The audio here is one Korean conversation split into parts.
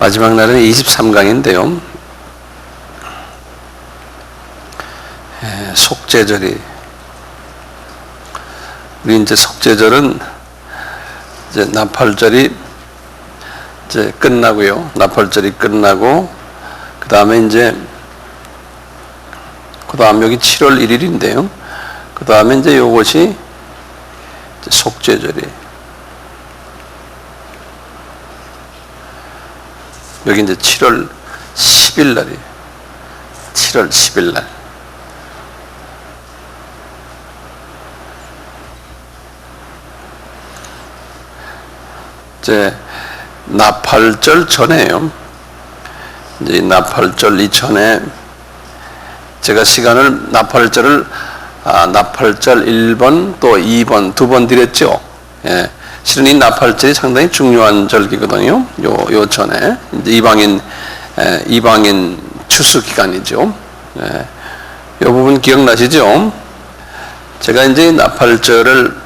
마지막 날은 23강인데요. 속죄절이, 우리 이제 속죄절은 이제 나팔절이 이제 끝나고요. 나팔절이 끝나고, 그 다음에 이제, 그 다음 여기 7월 1일인데요. 그 다음에 이제 요것이 이제 속죄절이. 여기 이제 7월 10일 날이, 7월 10일 날. 이제 나팔절 전에요. 이제 나팔절 이전에 제가 시간을 나팔절 1번 또 2번 두 번 드렸죠. 예. 실은 이 나팔절이 상당히 중요한 절기거든요. 요 전에 이제 이방인 추수 기간이죠. 예. 요 부분 기억나시죠? 제가 이제 나팔절을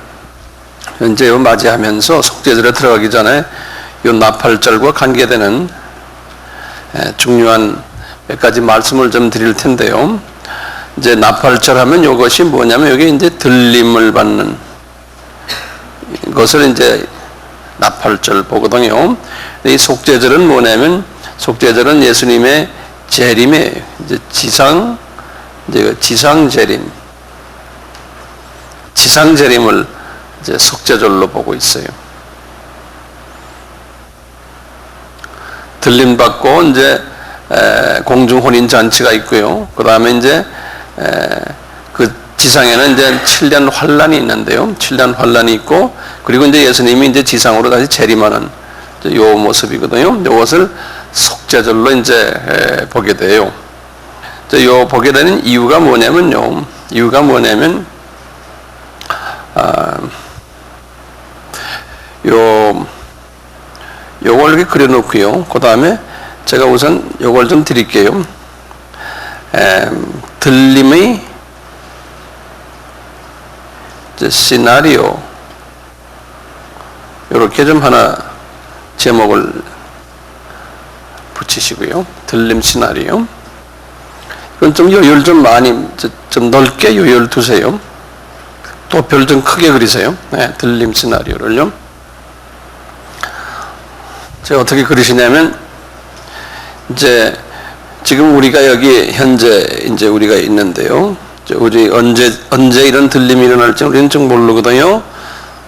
현재 맞이하면서 속죄절에 들어가기 전에 이 나팔절과 관계되는 중요한 몇 가지 말씀을 좀 드릴 텐데요. 이제 나팔절 하면 이것이 뭐냐면 여기 이제 들림을 받는 것을 이제 나팔절 보거든요. 이 속죄절은 뭐냐면 속죄절은 예수님의 재림의 이제 지상 재림을 이제 속죄절로 보고 있어요. 들림 받고 이제 공중 혼인 잔치가 있고요. 그 다음에 이제 그 지상에는 이제 7년 환란이 있는데요. 7년 환란이 있고, 그리고 이제 예수님이 이제 지상으로 다시 재림하는 요 모습이거든요. 요것을 속죄절로 이제 보게 돼요. 요 보게 되는 이유가 뭐냐면요. 요걸 이렇게 그려놓고요. 그 다음에 제가 우선 요걸 좀 드릴게요. 들림의 시나리오, 요렇게 좀 하나 제목을 붙이시고요. 들림 시나리오. 이건 좀 요율 좀 많이, 좀 넓게 요율 두세요. 또 별 좀 크게 그리세요. 네, 들림 시나리오를요. 제가 어떻게 그리시냐면, 이제 지금 우리가 여기 현재 이제 우리가 있는데요. 우리 언제 이런 들림이 일어날지 우리는 좀 모르거든요.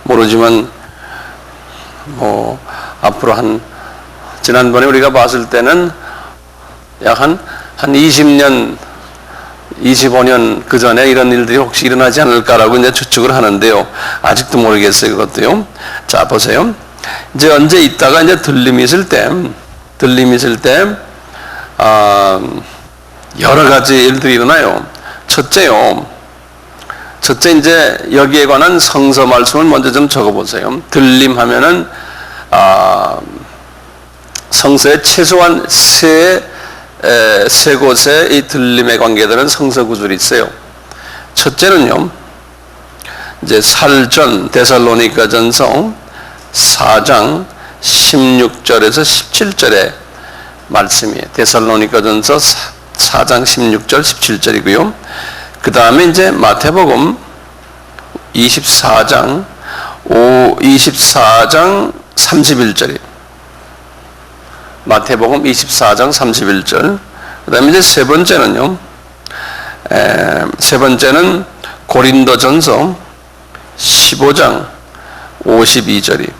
모르지만 뭐 앞으로 지난번에 우리가 봤을 때는 약 한 20년 25년 그 전에 이런 일들이 혹시 일어나지 않을까라고 이제 추측을 하는데요. 아직도 모르겠어요, 그것도요. 자, 보세요. 이제 언제 있다가 이제 들림이 있을 때, 여러 가지 일들이 일어나요. 첫째 이제 여기에 관한 성서 말씀을 먼저 좀 적어보세요. 들림 하면은, 성서에 최소한 세 곳에 이 들림에 관계되는 성서 구절이 있어요. 첫째는요, 이제 살전 데살로니가전서 4장 16절에서 17절의 말씀이에요. 데살로니가전서 4장 16절 17절이고요. 그 다음에 이제 마태복음 24장 31절이에요. 마태복음 24장 31절. 그 다음에 이제 세 번째는 고린도전서 15장 52절이.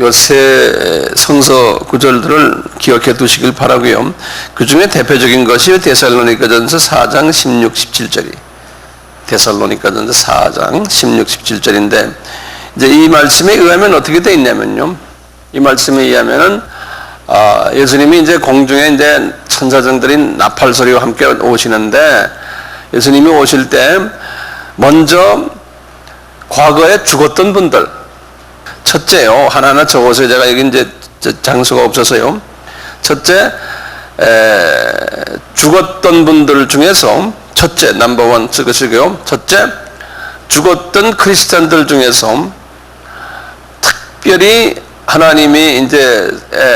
요 세 성서 구절들을 기억해 두시길 바라고요. 그 중에 대표적인 것이 데살로니가전서 4장 16, 17절이. 데살로니가전서 4장 16, 17절인데, 이제 이 말씀에 의하면 어떻게 되어 있냐면요. 이 말씀에 의하면은, 예수님이 이제 공중에 이제 천사장들이 나팔 소리와 함께 오시는데, 예수님이 오실 때, 먼저 과거에 죽었던 분들, 첫째요. 하나하나 적어서 제가 여기 이제 장수가 없어서요. 첫째, 죽었던 분들 중에서, 첫째, 넘버원 쓰시고요. 첫째, 죽었던 크리스찬들 중에서 특별히 하나님이 이제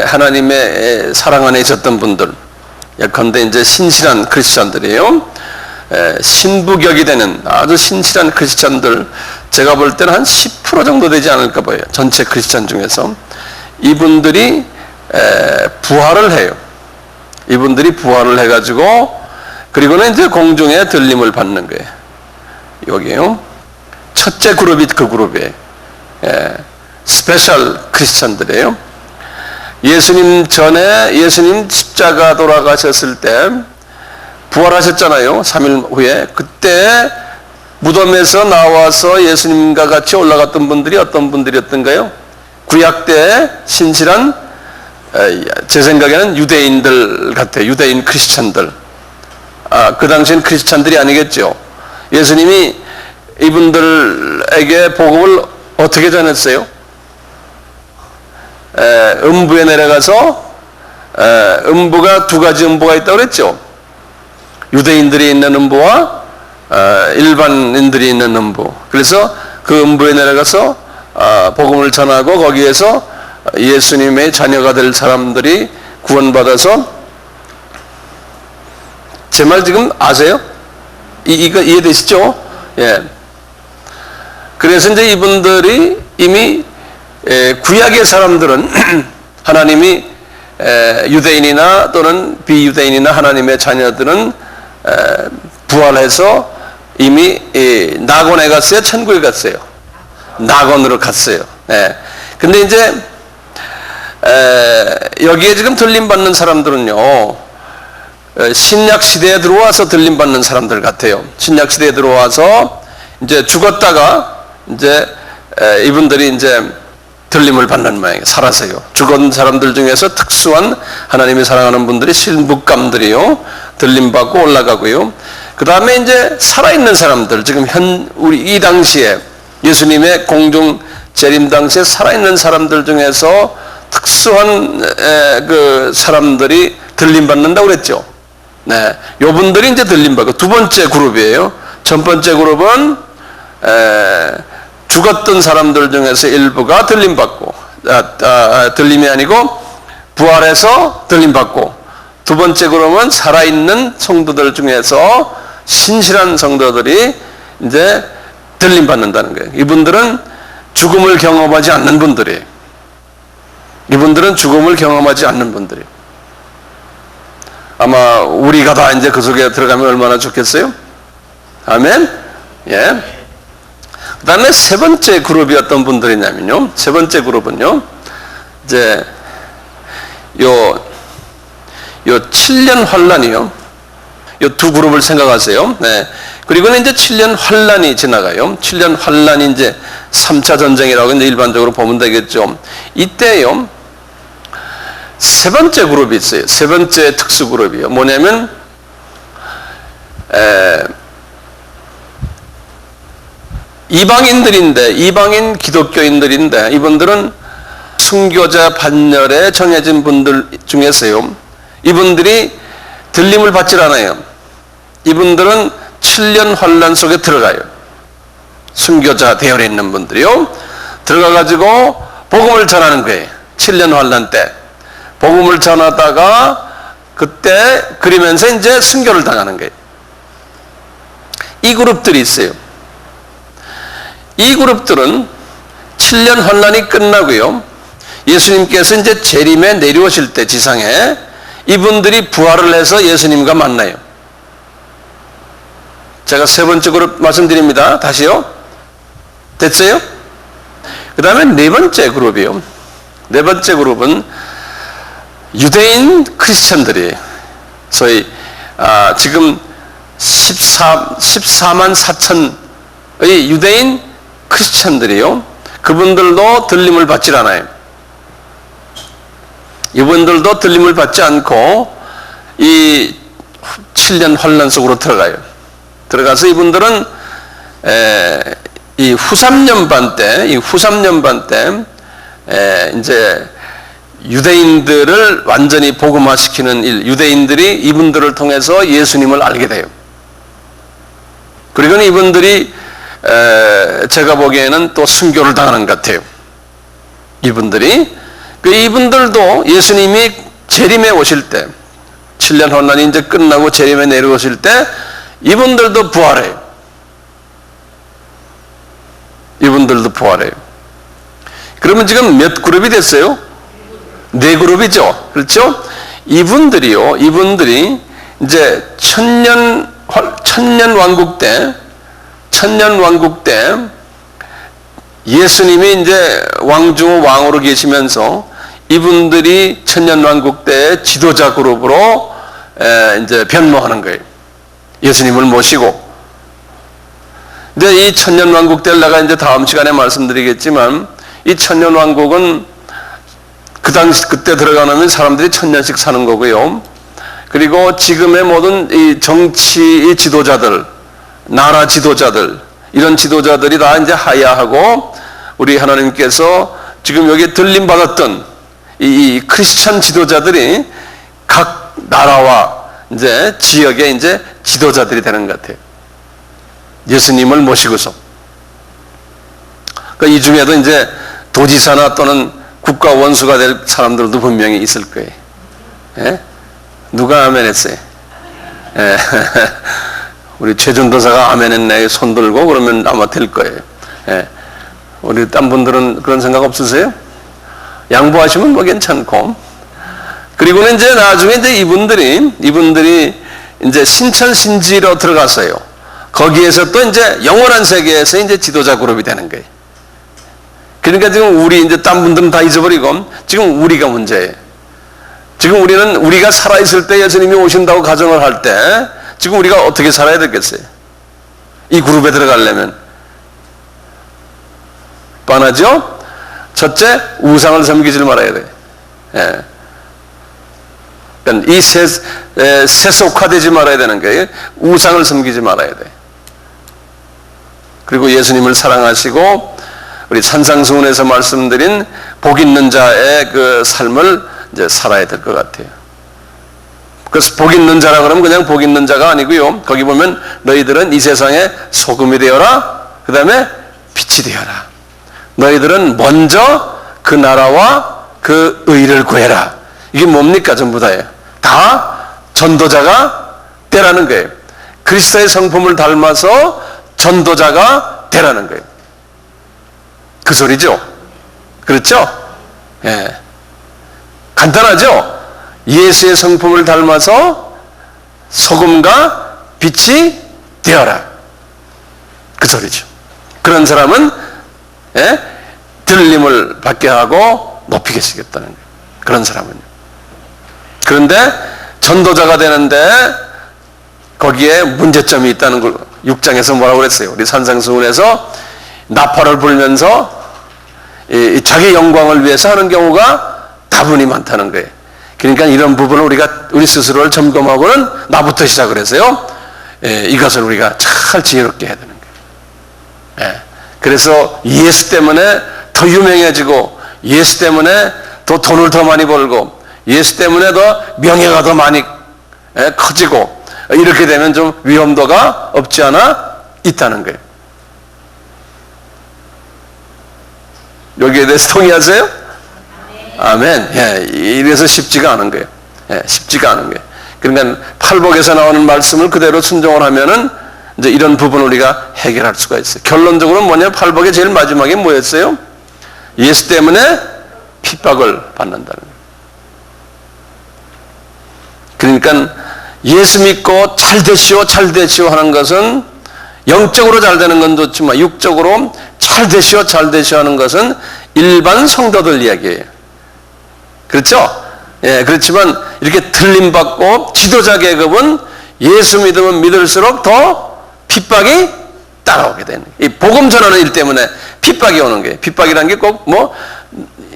하나님의 사랑 안에 있었던 분들, 예컨대 이제 신실한 크리스찬들이에요. 신부격이 되는 아주 신실한 크리스찬들, 제가 볼 때는 한 10% 정도 되지 않을까 봐요. 전체 크리스찬 중에서. 이분들이 부활을 해요. 이분들이 부활을 해가지고, 그리고는 이제 공중에 들림을 받는 거예요. 여기요. 첫째 그룹이 그 그룹이에요. 스페셜 크리스찬들이에요. 예수님 전에, 예수님 십자가 돌아가셨을 때 부활하셨잖아요. 3일 후에. 그때 무덤에서 나와서 예수님과 같이 올라갔던 분들이 어떤 분들이었던가요? 구약 때 신실한, 제 생각에는 유대인들 같아요. 유대인 크리스찬들. 그 당시엔 크리스찬들이 아니겠죠. 예수님이 이분들에게 복음을 어떻게 전했어요? 음부에 내려가서, 음부가 두 가지 음부가 있다고 그랬죠. 유대인들이 있는 음부와 일반인들이 있는 음부. 그래서 그 음부에 내려가서 복음을 전하고, 거기에서 예수님의 자녀가 될 사람들이 구원받아서, 제 말 지금 아세요? 이거 이해되시죠? 예. 그래서 이제 이분들이 이미 구약의 사람들은 하나님이 유대인이나 또는 비유대인이나 하나님의 자녀들은 부활해서 이미 낙원에 갔어요? 천국에 갔어요? 낙원으로 갔어요. 예. 근데 이제 여기에 지금 들림받는 사람들은요, 신약 시대에 들어와서 들림받는 사람들 같아요. 신약 시대에 들어와서 이제 죽었다가 이제 이분들이 이제 들림을 받는 모양이에요. 살아서요. 죽은 사람들 중에서 특수한 하나님이 사랑하는 분들이 신부감들이요, 들림받고 올라가고요. 그 다음에 이제 살아있는 사람들, 지금 우리 이 당시에 예수님의 공중 재림 당시에 살아있는 사람들 중에서 특수한 그 사람들이 들림받는다고 그랬죠. 네, 요 분들이 이제 들림받고, 두 번째 그룹이에요. 첫 번째 그룹은 죽었던 사람들 중에서 일부가 들림받고, 들림이 아니고 부활해서 들림받고, 두 번째 그룹은 살아있는 성도들 중에서 신실한 성도들이 이제 들림받는다는 거예요. 이분들은 죽음을 경험하지 않는 분들이에요. 이분들은 죽음을 경험하지 않는 분들이에요. 아마 우리가 다 이제 그 속에 들어가면 얼마나 좋겠어요? 아멘? 예. 그 다음에 세 번째 그룹이 어떤 분들이냐면요, 세 번째 그룹은요, 이제 요 7년 환란이요. 요 두 그룹을 생각하세요. 네. 그리고는 이제 7년 환란이 지나가요. 7년 환란이 이제 3차 전쟁이라고 이제 일반적으로 보면 되겠죠. 이때요, 세 번째 그룹이 있어요. 세 번째 특수 그룹이요. 뭐냐면, 이방인들인데, 이방인 기독교인들인데, 이분들은 순교자 반열에 정해진 분들 중에서요, 이분들이 들림을 받질 않아요. 이분들은 7년 환란 속에 들어가요. 순교자 대열에 있는 분들이요. 들어가가지고 복음을 전하는 거예요. 7년 환란 때. 복음을 전하다가 그때 그러면서 이제 순교를 당하는 거예요. 이 그룹들이 있어요. 이 그룹들은 7년 환란이 끝나고요, 예수님께서 이제 재림에 내려오실 때 지상에 이분들이 부활을 해서 예수님과 만나요. 제가 세 번째 그룹 말씀드립니다. 다시요. 됐어요? 그 다음에 네 번째 그룹이요. 네 번째 그룹은 유대인 크리스천들이에요. 소위 지금 14만 4천의 유대인 크리스천들이요, 그분들도 들림을 받질 않아요. 이분들도 들림을 받지 않고 이 7년 환란 속으로 들어가요. 들어가서 이분들은 이 후삼년반 때 이제 유대인들을 완전히 복음화시키는 일, 유대인들이 이분들을 통해서 예수님을 알게 돼요. 그리고는 이분들이 제가 보기에는 또 순교를 당하는 것 같아요. 이분들이 이분들도 예수님이 재림에 오실 때, 7년 혼란이 이제 끝나고 재림에 내려오실 때 이분들도 부활해요. 이분들도 부활해요. 그러면 지금 몇 그룹이 됐어요? 4그룹이죠. 그렇죠? 이분들이 이제 천년 왕국 때 예수님이 이제 왕으로 계시면서 이분들이 천년왕국 때 지도자 그룹으로 이제 변모하는 거예요. 예수님을 모시고. 근데 이 천년왕국 때를 내가 이제 다음 시간에 말씀드리겠지만, 이 천년왕국은 그때 들어가면 사람들이 1000년씩 사는 거고요. 그리고 지금의 모든 이 정치의 지도자들, 나라 지도자들, 이런 지도자들이 다 이제 하야하고, 우리 하나님께서 지금 여기 들림 받았던 이 크리스찬 지도자들이 각 나라와 이제 지역의 이제 지도자들이 되는 것 같아요. 예수님을 모시고서. 그러니까 이 중에도 이제 도지사나 또는 국가 원수가 될 사람들도 분명히 있을 거예요. 예? 누가 아멘 했어요? 예. 우리 최준도사가 아멘 했네. 손 들고 그러면 아마 될 거예요. 예. 우리 딴 분들은 그런 생각 없으세요? 양보하시면 뭐 괜찮고. 그리고는 이제 나중에 이제 이분들이 이제 신천신지로 들어갔어요. 거기에서 또 이제 영원한 세계에서 이제 지도자 그룹이 되는 거예요. 그러니까 지금 우리 이제 딴 분들은 다 잊어버리고 지금 우리가 문제예요. 지금 우리가 살아있을 때 예수님이 오신다고 가정을 할 때 지금 우리가 어떻게 살아야 되겠어요? 이 그룹에 들어가려면. 뻔하죠? 첫째, 우상을 섬기지 말아야 돼. 예. 그러니까 이 세속화되지 말아야 되는 거예요. 우상을 섬기지 말아야 돼. 그리고 예수님을 사랑하시고 우리 산상수훈에서 말씀드린 복 있는 자의 그 삶을 이제 살아야 될 것 같아요. 그래서 복 있는 자라 그러면 그냥 복 있는 자가 아니고요. 거기 보면 너희들은 이 세상에 소금이 되어라. 그 다음에 빛이 되어라. 너희들은 먼저 그 나라와 그 의를 구해라. 이게 뭡니까? 전부 다예요. 다 전도자가 되라는 거예요. 그리스도의 성품을 닮아서 전도자가 되라는 거예요. 그 소리죠? 그렇죠? 예. 간단하죠? 예수의 성품을 닮아서 소금과 빛이 되어라. 그 소리죠. 그런 사람은 예? 들림을 받게 하고 높이 계시겠다는 거예요. 그런 사람은요. 그런데 전도자가 되는데 거기에 문제점이 있다는 걸 6장에서 뭐라고 그랬어요? 우리 산상수훈에서 나팔을 불면서 자기 영광을 위해서 하는 경우가 다분히 많다는 거예요. 그러니까 이런 부분을 우리 스스로를 점검하고는 나부터 시작을 해서요. 이것을 우리가 잘 지혜롭게 해야 되는 거예요. 예. 그래서 예수 때문에 더 유명해지고 예수 때문에 더 돈을 더 많이 벌고 예수 때문에 더 명예가 더 많이 커지고 이렇게 되면 좀 위험도가 없지 않아 있다는 거예요. 여기에 대해서 동의하세요? 아멘. 예, 이래서 쉽지가 않은 거예요. 예, 쉽지가 않은 거예요. 그러니까 팔복에서 나오는 말씀을 그대로 순종을 하면은 이제 이런 부분을 우리가 해결할 수가 있어요. 결론적으로는 뭐냐면 팔복의 제일 마지막에 뭐였어요? 예수 때문에 핍박을 받는다는 거예요. 그러니까 예수 믿고 잘 되시오 하는 것은 영적으로 잘 되는 건 좋지만 육적으로 잘 되시오 하는 것은 일반 성도들 이야기예요. 그렇죠? 예, 그렇지만 이렇게 들림받고 지도자 계급은 예수 믿으면 믿을수록 더 핍박이 따라오게 되는 거예요. 이 복음 전하는 일 때문에 핍박이 오는 거예요. 핍박이라는 게 꼭 뭐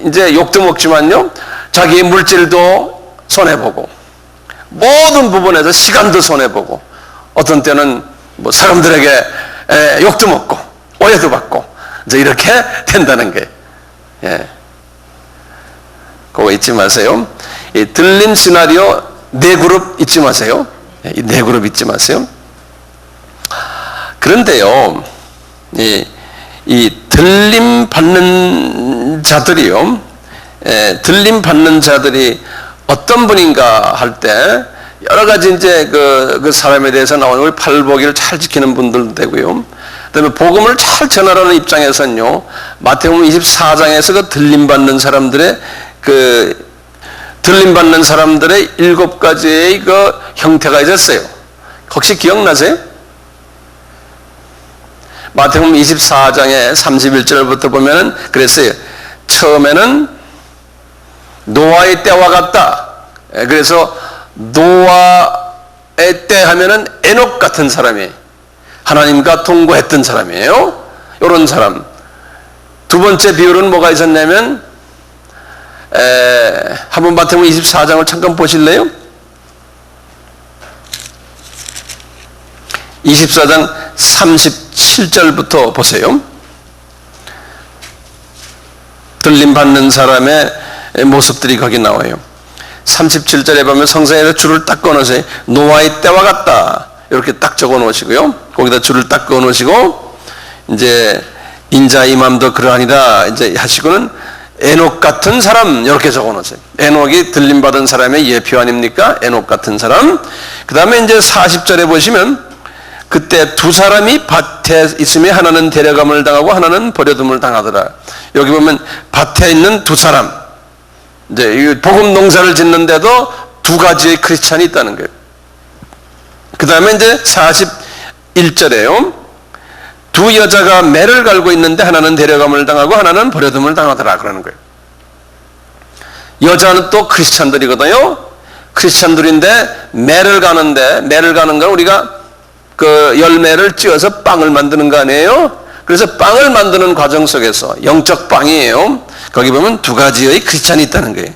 이제 욕도 먹지만요. 자기의 물질도 손해보고 모든 부분에서 시간도 손해보고 어떤 때는 뭐 사람들에게 욕도 먹고 오해도 받고 이제 이렇게 된다는 거예요. 예. 그거 잊지 마세요. 이 들림 시나리오 4그룹 잊지 마세요. 이 4그룹 잊지 마세요. 그런데요, 이 들림 받는 자들이요, 들림 받는 자들이 어떤 분인가 할 때 여러 가지 이제 그 사람에 대해서 나오는 우리 팔복이를 잘 지키는 분들도 되고요. 그다음에 복음을 잘 전하라는 입장에서는요. 마태복음 24장에서 그 들림 받는 사람들의 들림 받는 사람들의 7가지의 그 형태가 있었어요. 혹시 기억나세요? 마태복음 24장의 31절부터 보면은 그랬어요. 처음에는 노아의 때와 같다. 그래서 노아의 때 하면은 에녹 같은 사람이 하나님과 동거했던 사람이에요. 이런 사람. 두 번째 비율은 뭐가 있었냐면 한번 마태복음 24장을 잠깐 보실래요? 24장 37절부터 보세요. 들림 받는 사람의 모습들이 거기 나와요. 37절에 보면 성경에서 줄을 딱 꺼놓으세요. 노아의 때와 같다. 이렇게 딱 적어 놓으시고요. 거기다 줄을 딱 꺼 놓으시고, 이제, 인자 이맘도 그러하니라, 이제 하시고는 에녹 같은 사람, 이렇게 적어 놓으세요. 에녹이 들림 받은 사람의 예표 아닙니까? 에녹 같은 사람. 그 다음에 이제 40절에 보시면, 그때 두 사람이 밭에 있으며 하나는 데려감을 당하고 하나는 버려둠을 당하더라. 여기 보면 밭에 있는 두 사람, 이제 복음 농사를 짓는데도 두 가지의 크리스찬이 있다는 거예요. 그 다음에 이제 41절에요. 두 여자가 매를 갈고 있는데 하나는 데려감을 당하고 하나는 버려둠을 당하더라. 그러는 거예요. 여자는 또 크리스찬들이거든요. 크리스찬들인데 매를 가는 건 우리가 그 열매를 찧어서 빵을 만드는 거 아니에요? 그래서 빵을 만드는 과정 속에서 영적 빵이에요. 거기 보면 두 가지의 크리스찬이 있다는 거예요.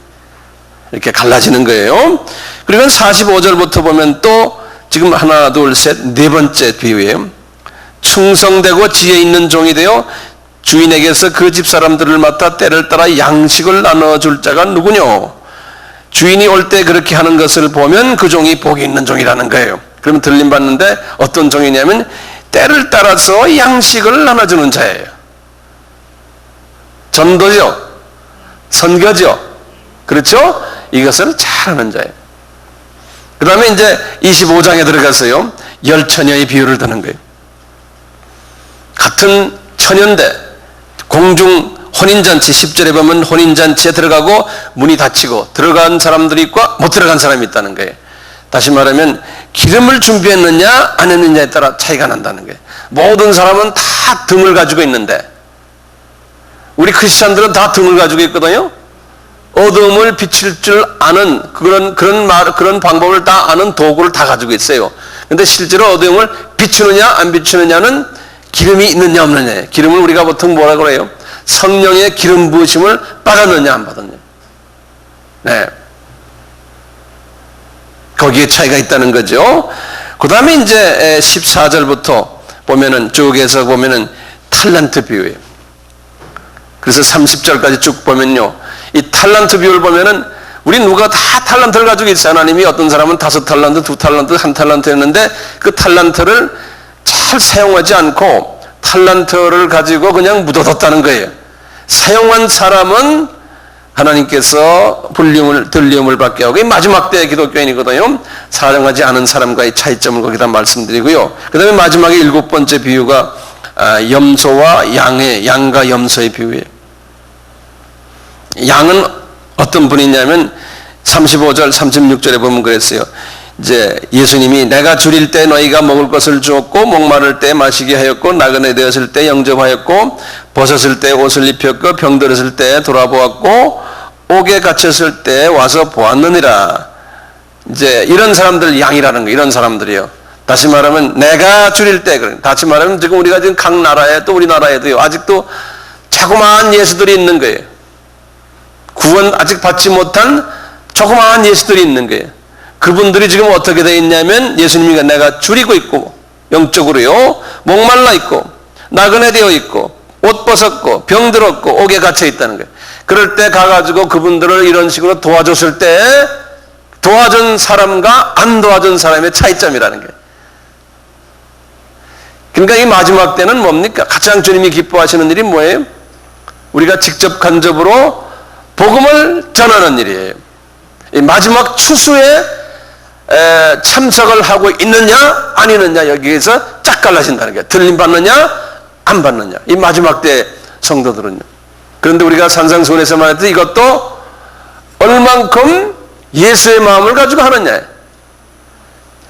이렇게 갈라지는 거예요. 그리고 45절부터 보면 또 지금 하나, 둘, 셋, 네 번째 비유예요. 충성되고 지혜 있는 종이 되어 주인에게서 그 집 사람들을 맡아 때를 따라 양식을 나눠줄 자가 누구뇨? 주인이 올 때 그렇게 하는 것을 보면 그 종이 복이 있는 종이라는 거예요. 그러면 들림 받는데 어떤 종이냐면 때를 따라서 양식을 나눠주는 자예요. 전도죠. 선교죠. 그렇죠? 이것을 잘하는 자예요. 그 다음에 이제 25장에 들어가서요. 열처녀의 비유를 드는 거예요. 같은 처녀인데 공중 혼인잔치 10절에 보면 혼인잔치에 들어가고 문이 닫히고 들어간 사람들이 있고 못 들어간 사람이 있다는 거예요. 다시 말하면 기름을 준비했느냐 안 했느냐에 따라 차이가 난다는 거예요. 모든 사람은 다 등을 가지고 있는데 우리 크리스찬들은 다 등을 가지고 있거든요. 어둠을 비칠 줄 아는 그런 방법을 다 아는 도구를 다 가지고 있어요. 근데 실제로 어둠을 비추느냐 안 비추느냐는 기름이 있느냐 없느냐. 기름을 우리가 보통 뭐라 그래요? 성령의 기름 부으심을 받았느냐 안 받았느냐. 네. 거기에 차이가 있다는 거죠. 그 다음에 이제 14절부터 보면은 쭉에서 보면은 탈란트 비유예요. 그래서 30절까지 쭉 보면요. 이 탈란트 비유를 보면은 우리 누가 다 탈란트를 가지고 있어요. 하나님이 어떤 사람은 5탈란트, 2탈란트, 1탈란트 했는데 그 탈란트를 잘 사용하지 않고 탈란트를 가지고 그냥 묻어뒀다는 거예요. 사용한 사람은 하나님께서 들림을 받게 하고 마지막 때의 기독교인이거든요. 사용하지 않은 사람과의 차이점을 거기다 말씀드리고요. 그 다음에 마지막에 7번째 비유가 염소와 양과 염소의 비유예요. 양은 어떤 분이냐면 35절 36절에 보면 그랬어요. 이제 예수님이 내가 줄일 때 너희가 먹을 것을 주었고 목마를 때 마시게 하였고 나그네 되었을 때 영접하였고 벗었을 때 옷을 입혔고 병들었을 때 돌아보았고 옥에 갇혔을 때 와서 보았느니라. 이제 이런 사람들 양이라는 거. 이런 사람들이요. 다시 말하면 내가 줄일 때 다시 말하면 지금 우리가 지금 각 나라에 또 우리나라에도요 아직도 자그마한 예수들이 있는 거예요. 구원 아직 받지 못한 조그마한 예수들이 있는 거예요. 그분들이 지금 어떻게 되어 있냐면 예수님이 내가 줄이고 있고 영적으로요 목말라 있고 나그네 되어 있고 옷 벗었고 병들었고 옥에 갇혀 있다는 거예요. 그럴 때 가가지고 그분들을 이런 식으로 도와줬을 때 도와준 사람과 안 도와준 사람의 차이점이라는 거예요. 그러니까 이 마지막 때는 뭡니까? 가장 주님이 기뻐하시는 일이 뭐예요? 우리가 직접 간접으로 복음을 전하는 일이에요. 이 마지막 추수에 참석을 하고 있느냐 아니느냐 여기에서 쫙 갈라진다는 거예요. 들림 받느냐 안 받느냐, 이 마지막 때 성도들은요. 그런데 우리가 산상수훈에서 말했듯이 이것도 얼만큼 예수의 마음을 가지고 하느냐.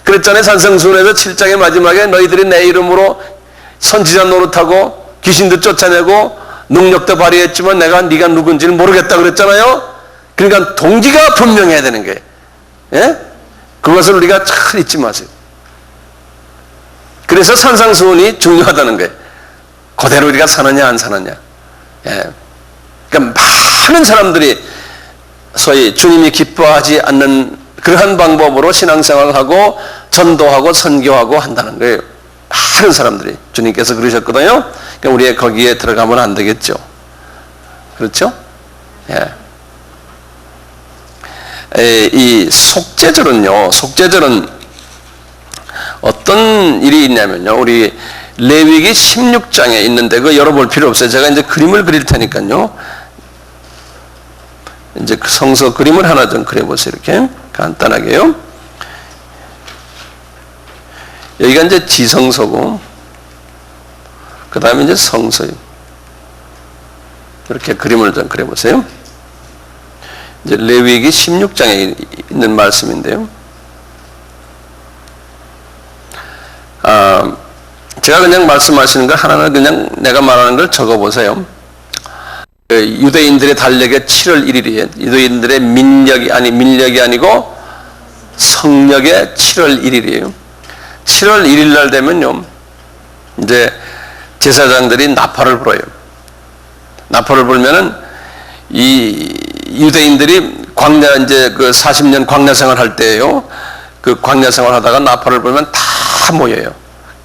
그랬잖아요. 산상수훈에서 7장의 마지막에 너희들이 내 이름으로 선지자 노릇하고 귀신도 쫓아내고 능력도 발휘했지만 내가 네가 누군지를 모르겠다 그랬잖아요. 그러니까 동기가 분명해야 되는 거예요. 예? 그것을 우리가 잘 잊지 마세요. 그래서 산상수훈이 중요하다는 거예요. 그대로 우리가 사느냐 안 사느냐. 예. 그러니까 많은 사람들이 소위 주님이 기뻐하지 않는 그러한 방법으로 신앙생활을 하고 전도하고 선교하고 한다는 거예요. 많은 사람들이 주님께서 그러셨거든요. 그러니까 우리가 거기에 들어가면 안 되겠죠. 그렇죠? 예. 이 속죄절은요, 속죄절은 어떤 일이 있냐면요, 우리 레위기 16장에 있는데 그거 열어볼 필요 없어요. 제가 이제 그림을 그릴 테니까요. 이제 그 성서 그림을 하나 좀 그려보세요. 이렇게 간단하게요. 여기가 이제 지성소고, 그 다음에 이제 성소요. 이렇게 그림을 좀 그려보세요. 이제 레위기 16장에 있는 말씀인데요. 제가 그냥 말씀하시는 걸 하나는 그냥 내가 말하는 걸 적어보세요. 유대인들의 달력의 7월 1일이에요. 유대인들의 민력이 아니고 성력의 7월 1일이에요. 7월 1일 날 되면요, 이제 제사장들이 나팔을 불어요. 나팔을 불면은 이 유대인들이 광야 이제 그 40년 광야 생활 할 때예요. 그 광야 생활 하다가 나팔을 불면 다 모여요.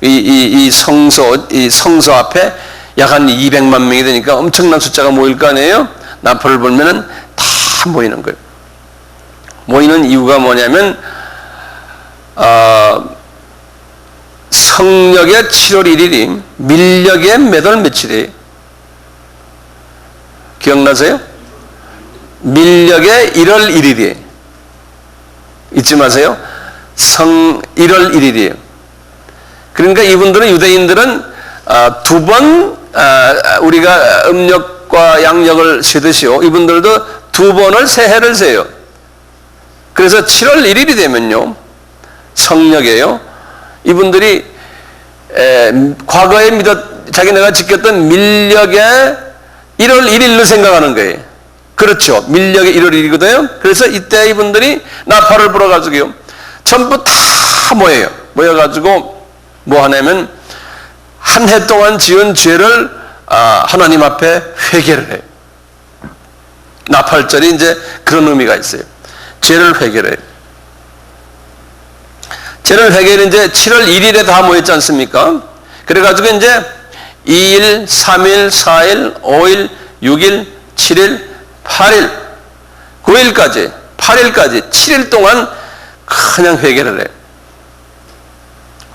이 성소 앞에 약 한 200만 명이 되니까 엄청난 숫자가 모일 거 아니에요? 나팔을 불면은 다 모이는 거예요. 모이는 이유가 뭐냐면, 성력의 7월 1일이 밀력의 몇 월 며칠이에요? 기억나세요? 밀력의 1월 1일이에요. 잊지 마세요. 1월 1일이에요. 그러니까 이분들은, 유대인들은 두 번 우리가 음력과 양력을 세듯이요, 이분들도 두 번을 새해를 세요. 그래서 7월 1일이 되면요, 성력이에요. 이분들이 과거에 자기네가 지켰던 밀력의 1월 1일로 생각하는 거예요. 그렇죠. 밀력의 1월 1일이거든요. 그래서 이때 이분들이 나팔을 불어가지고요, 전부 다 모여요. 모여가지고 뭐 하냐면 한 해 동안 지은 죄를 하나님 앞에 회개를 해요. 나팔절이 이제 그런 의미가 있어요. 죄를 회개를 해요. 죄를 회개를 이제 7월 1일에 다 모였지 않습니까? 그래가지고 이제 2일, 3일, 4일, 5일, 6일, 7일, 8일, 9일까지, 8일까지 7일 동안 그냥 회개를 해요.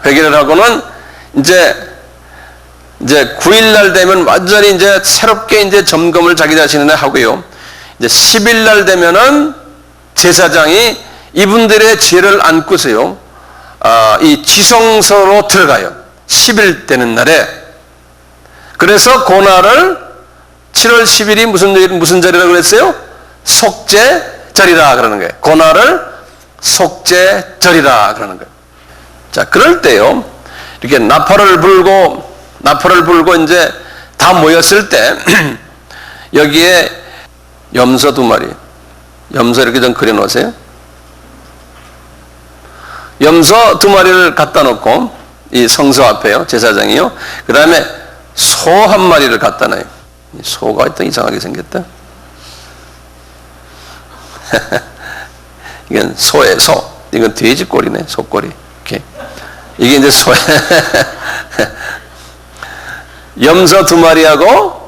회개를 하고는 이제 9일 날 되면 완전히 이제 새롭게 이제 점검을 자기 자신을 하고요. 이제 10일 날 되면은 제사장이 이분들의 죄를 안고서요, 이 지성소로 들어가요. 10일 되는 날에. 그래서 그날을 7월 10일이 무슨 절이라고 그랬어요? 속죄절이라 그러는 거예요. 그날을 속죄절이라 그러는 거예요. 자, 그럴 때요, 이렇게 나팔을 불고 이제 다 모였을 때 여기에 염소 2마리, 염소 이렇게 좀 그려 놓으세요. 염소 2마리를 갖다 놓고, 이 성소 앞에요, 제사장이요. 그 다음에 소 1마리를 갖다 놔요. 소가 하여튼 이상하게 생겼다. 이건 소예요, 소. 이건 돼지 꼬리네, 소 꼬리. 이렇게. 이게 이제 소. 염소 2마리하고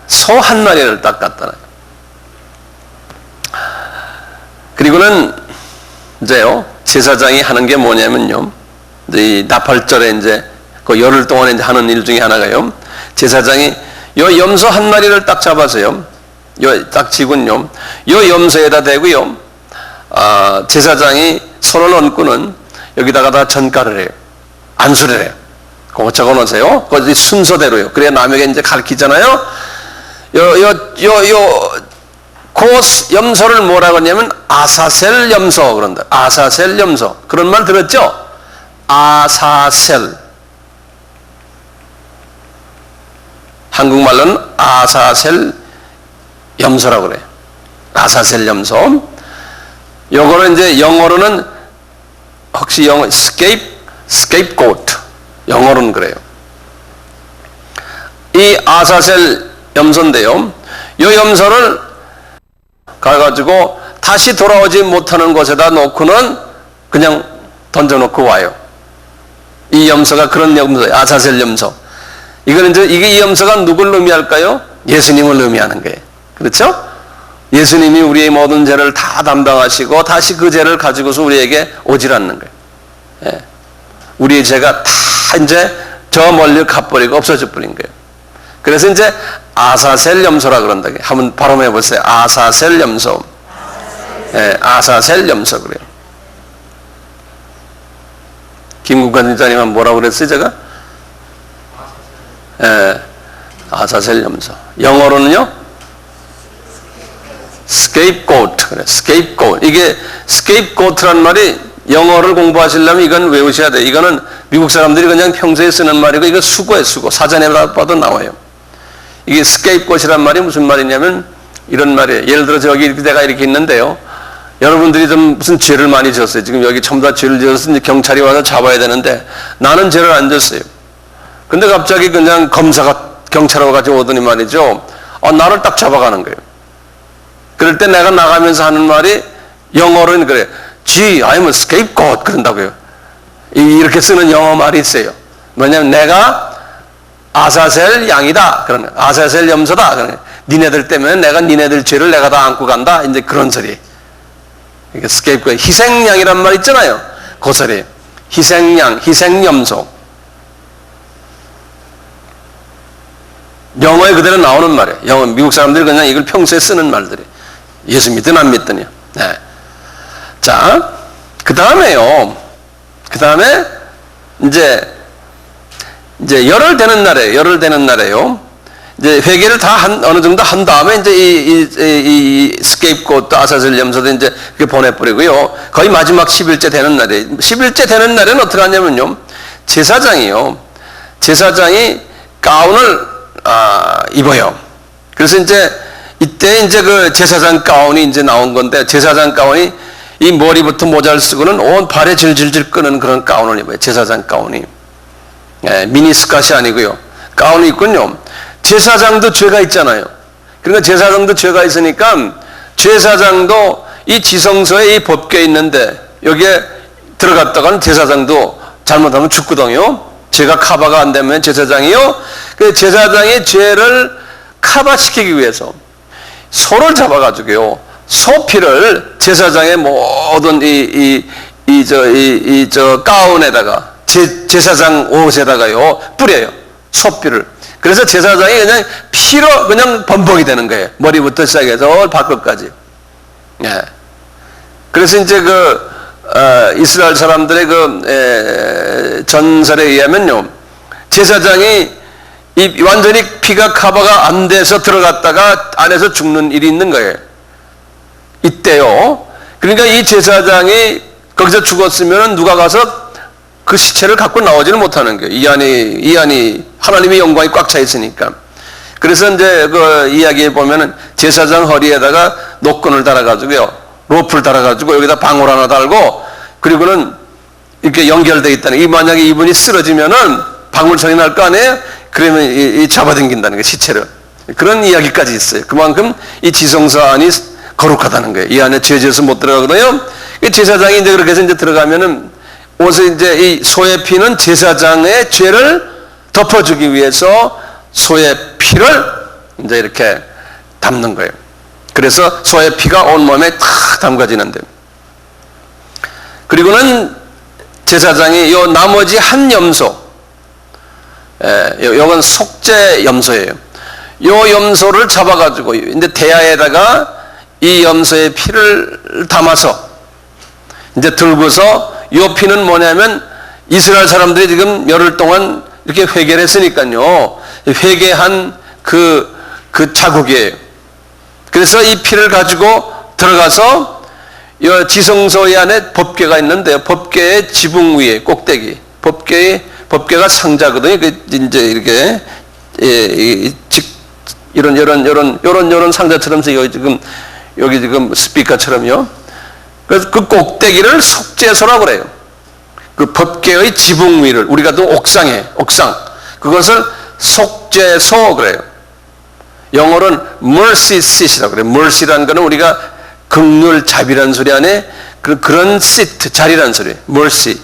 소 1마리를 딱 갖다 놔요. 그리고는 이제요, 제사장이 하는 게 뭐냐면요, 이제 이 나팔절에 이제 그 열흘 동안에 이제 하는 일 중에 하나가요, 제사장이 요 염소 1마리를 딱 잡아서요, 요 딱지군요. 요 염소에다 대고요. 제사장이 손을 얹고는 여기다가 다 전가를 해요. 안수를 해요. 그거 적어 놓으세요. 그거 순서대로요. 그래야 남에게 이제 가르치잖아요. 그 염소를 뭐라고 하냐면 아사셀 염소 그런다. 아사셀 염소. 그런 말 들었죠? 아사셀. 한국말로는 아사셀 염소라고 그래요. 아사셀 염소. 요거는 이제 영어로는 혹시 영어 scapegoat. 영어로는 그래요. 이 아사셀 염소인데요. 요 염소를 가가지고 다시 돌아오지 못하는 곳에다 놓고는 그냥 던져놓고 와요. 이 염소가 그런 염소예요. 아사셀 염소. 이거는 이제 이 염소가 누굴 의미할까요? 예수님을 의미하는 거예요. 그렇죠? 예수님이 우리의 모든 죄를 다 담당하시고 다시 그 죄를 가지고서 우리에게 오질 않는 거예요. 예. 우리의 죄가 다 이제 저 멀리 가버리고 없어져 버린 거예요. 그래서 이제 아사셀 염소라 그런다. 한번 발음해 보세요. 아사셀 염소. 예, 아사셀 염소 그래요. 김국환 지사님은 뭐라고 그랬어요, 제가? 예, 아사셀 염소. 영어로는요? scapegoat. 그래, scapegoat. 이게 scapegoat란 말이 영어를 공부하시려면 이건 외우셔야 돼요. 이거는 미국 사람들이 그냥 평소에 쓰는 말이고 이거 수고예요, 수고. 사전에 봐도 나와요. 이게 scapegoat이란 말이 무슨 말이냐면 이런 말이에요. 예를 들어 저기 내가 이렇게 있는데요. 여러분들이 좀 무슨 죄를 많이 지었어요. 지금 여기 전부 다 죄를 지어서 이제 경찰이 와서 잡아야 되는데 나는 죄를 안 졌어요. 근데 갑자기 그냥 검사가 경찰하고 같이 오더니 말이죠. 나를 딱 잡아가는 거예요. 그럴 때 내가 나가면서 하는 말이 영어로는 그래. Gee, I'm a scapegoat. 그런다고요. 이렇게 쓰는 영어 말이 있어요. 뭐냐면 내가 아사셀 양이다. 그런 아사셀 염소다. 그런 니네들 때문에 내가 니네들 죄를 내가 다 안고 간다. 이제 그런 소리. 이게 스케이프고트 희생양이란 말 있잖아요. 그 소리. 희생양, 희생염소. 영어에 그대로 나오는 말이에요. 영어 미국 사람들이 그냥 이걸 평소에 쓰는 말들이. 예수 믿든 안 믿든요. 네. 자, 그 다음에 이제 열흘 되는 날에요. 이제 회개를 다 어느 정도 한 다음에 이제 이 스케이프고트 아사셀 염소도 이제 그렇게 보내버리고요. 거의 마지막 10일째 되는 날에 10일째 되는 날에는 어떻게 하냐면요. 제사장이 가운을 입어요. 그래서 이때 이제 그 제사장 가운이 이제 나온 건데 제사장 가운이 이 머리부터 모자를 쓰고는 온 발에 질질질 끄는 그런 가운을 입어요. 제사장 가운이. 예, 미니스컷이 아니고요. 가운이 있군요. 제사장도 죄가 있잖아요. 그러니까 제사장도 죄가 있으니까 제사장도 이 지성소에 이 법궤 있는데 여기에 들어갔다가는 제사장도 잘못하면 죽거든요. 죄가 커버가 안 되면 제사장이요. 그 제사장의 죄를 커버시키기 위해서 소를 잡아가지고요. 소피를 제사장의 모든 저 가운에다가 제사장 옷에다가요 뿌려요. 소피를. 그래서 제사장이 그냥 피로 그냥 범벅이 되는 거예요. 머리부터 시작해서 발끝까지. 예. 그래서 이제 이스라엘 사람들의 전설에 의하면요, 제사장이 완전히 피가 커버가 안 돼서 들어갔다가 안에서 죽는 일이 있는 거예요. 이때요. 그러니까 이 제사장이 거기서 죽었으면 누가 가서 그 시체를 갖고 나오지를 못하는 거예요. 이 안이 하나님의 영광이 꽉 차 있으니까. 그래서 이제 그 이야기에 보면은 제사장 허리에다가 노끈을 달아가지고요, 로프를 달아가지고 여기다 방울 하나 달고, 그리고는 이렇게 연결되어 있다는. 이 만약에 이분이 쓰러지면은 방울선이 날 거 아니에요? 그러면 이 잡아당긴다는 거예요, 시체를. 그런 이야기까지 있어요. 그만큼 이 지성소 안이 거룩하다는 거예요. 이 안에 죄 지어서 못 들어가거든요. 제사장이 이제 그렇게 해서 이제 들어가면은 옷에 이제 이 소의 피는 제사장의 죄를 덮어주기 위해서 소의 피를 이제 이렇게 담는 거예요. 그래서 소의 피가 온 몸에 탁 담가지는데. 그리고는 제사장이 요 나머지 한 염소, 요건 속죄 염소예요. 요 염소를 잡아가지고 이제 대야에다가 이 염소의 피를 담아서 이제 들고서 요 피는 뭐냐면 이스라엘 사람들이 지금 열흘 동안 이렇게 회개를 했으니까요. 회개한 그 자국이에요. 그래서 이 피를 가지고 들어가서 이 지성소의 안에 법궤가 있는데요. 법궤의 지붕 위에 꼭대기, 법궤가 상자거든요. 이제 이렇게 이런 상자처럼 여기 지금 스피커처럼요. 그래서 그 꼭대기를 속죄소라고 그래요. 그 법궤의 지붕 위를 우리가 또 옥상 그것을 속죄소 그래요. 영어로는 mercy seat이라고 그래요. mercy라는 거는 우리가 긍휼 자비라는 소리 안에 그런 seat 자리라는 소리예요. mercy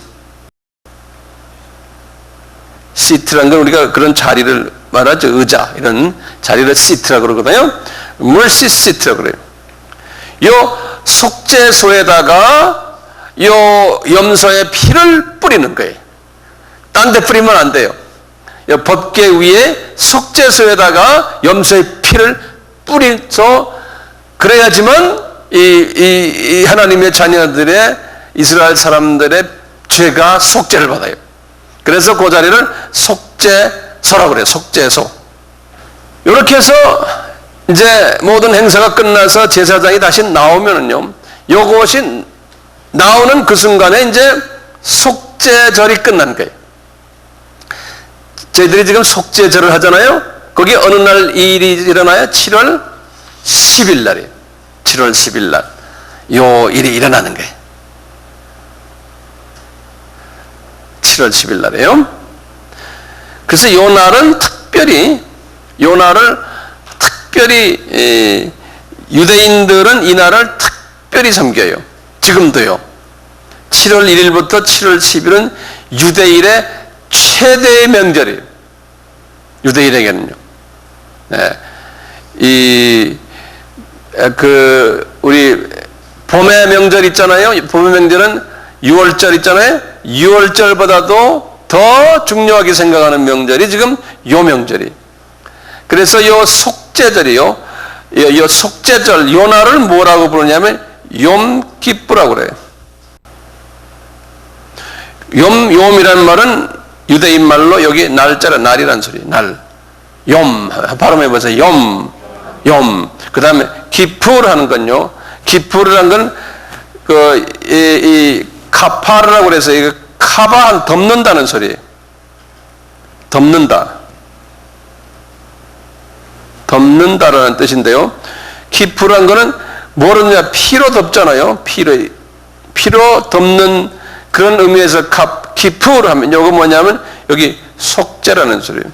seat라는 건 우리가 그런 자리를 말하죠. 의자 이런 자리를 seat라고 그러거든요. mercy seat라고 그래요. 요 속죄소에다가 요 염소의 피를 뿌리는 거예요. 딴 데 뿌리면 안 돼요. 법궤 위에 속죄소에다가 염소의 피를 뿌려서 그래야지만 이 하나님의 자녀들의 이스라엘 사람들의 죄가 속죄를 받아요. 그래서 그 자리를 속죄소라고 그래요. 속죄소. 이렇게 해서 이제 모든 행사가 끝나서 제사장이 다시 나오면은요, 요것이 나오는 그 순간에 이제 속죄절이 끝난 거예요. 저희들이 지금 속죄절을 하잖아요. 거기 어느 날 이 일이 일어나요? 7월 10일 날이에요. 7월 10일 날. 요 일이 일어나는 거예요. 7월 10일 날이에요. 그래서 요 날은 특별히, 유대인들은 이 날을 특별히 섬겨요. 지금도요. 7월 1일부터 7월 10일은 유대인의 최대의 명절이에요. 유대인에게는요. 네. 우리 봄의 명절 있잖아요. 봄의 명절은 6월절 있잖아요. 6월절보다도 더 중요하게 생각하는 명절이 지금 요 명절이. 그래서 요 속죄절이요. 요 속죄절, 요 날을 뭐라고 부르냐면 욤기쁘라고 그래요. 욤이라는 말은 유대인 말로 여기 날짜라 날이란 소리. 날. 욤. 발음해 보세요. 욤. 그 다음에 기풀 하는 건요. 기풀이라는 건 이 카파르라고 그래서 이거 카바 덮는다는 소리예요. 덮는다라는 뜻인데요. 기풀한 거는 뭐냐 피로 덮잖아요. 피로 덮는 그런 의미에서 기풀 하면 요거 뭐냐면 여기 속죄라는 소리예요.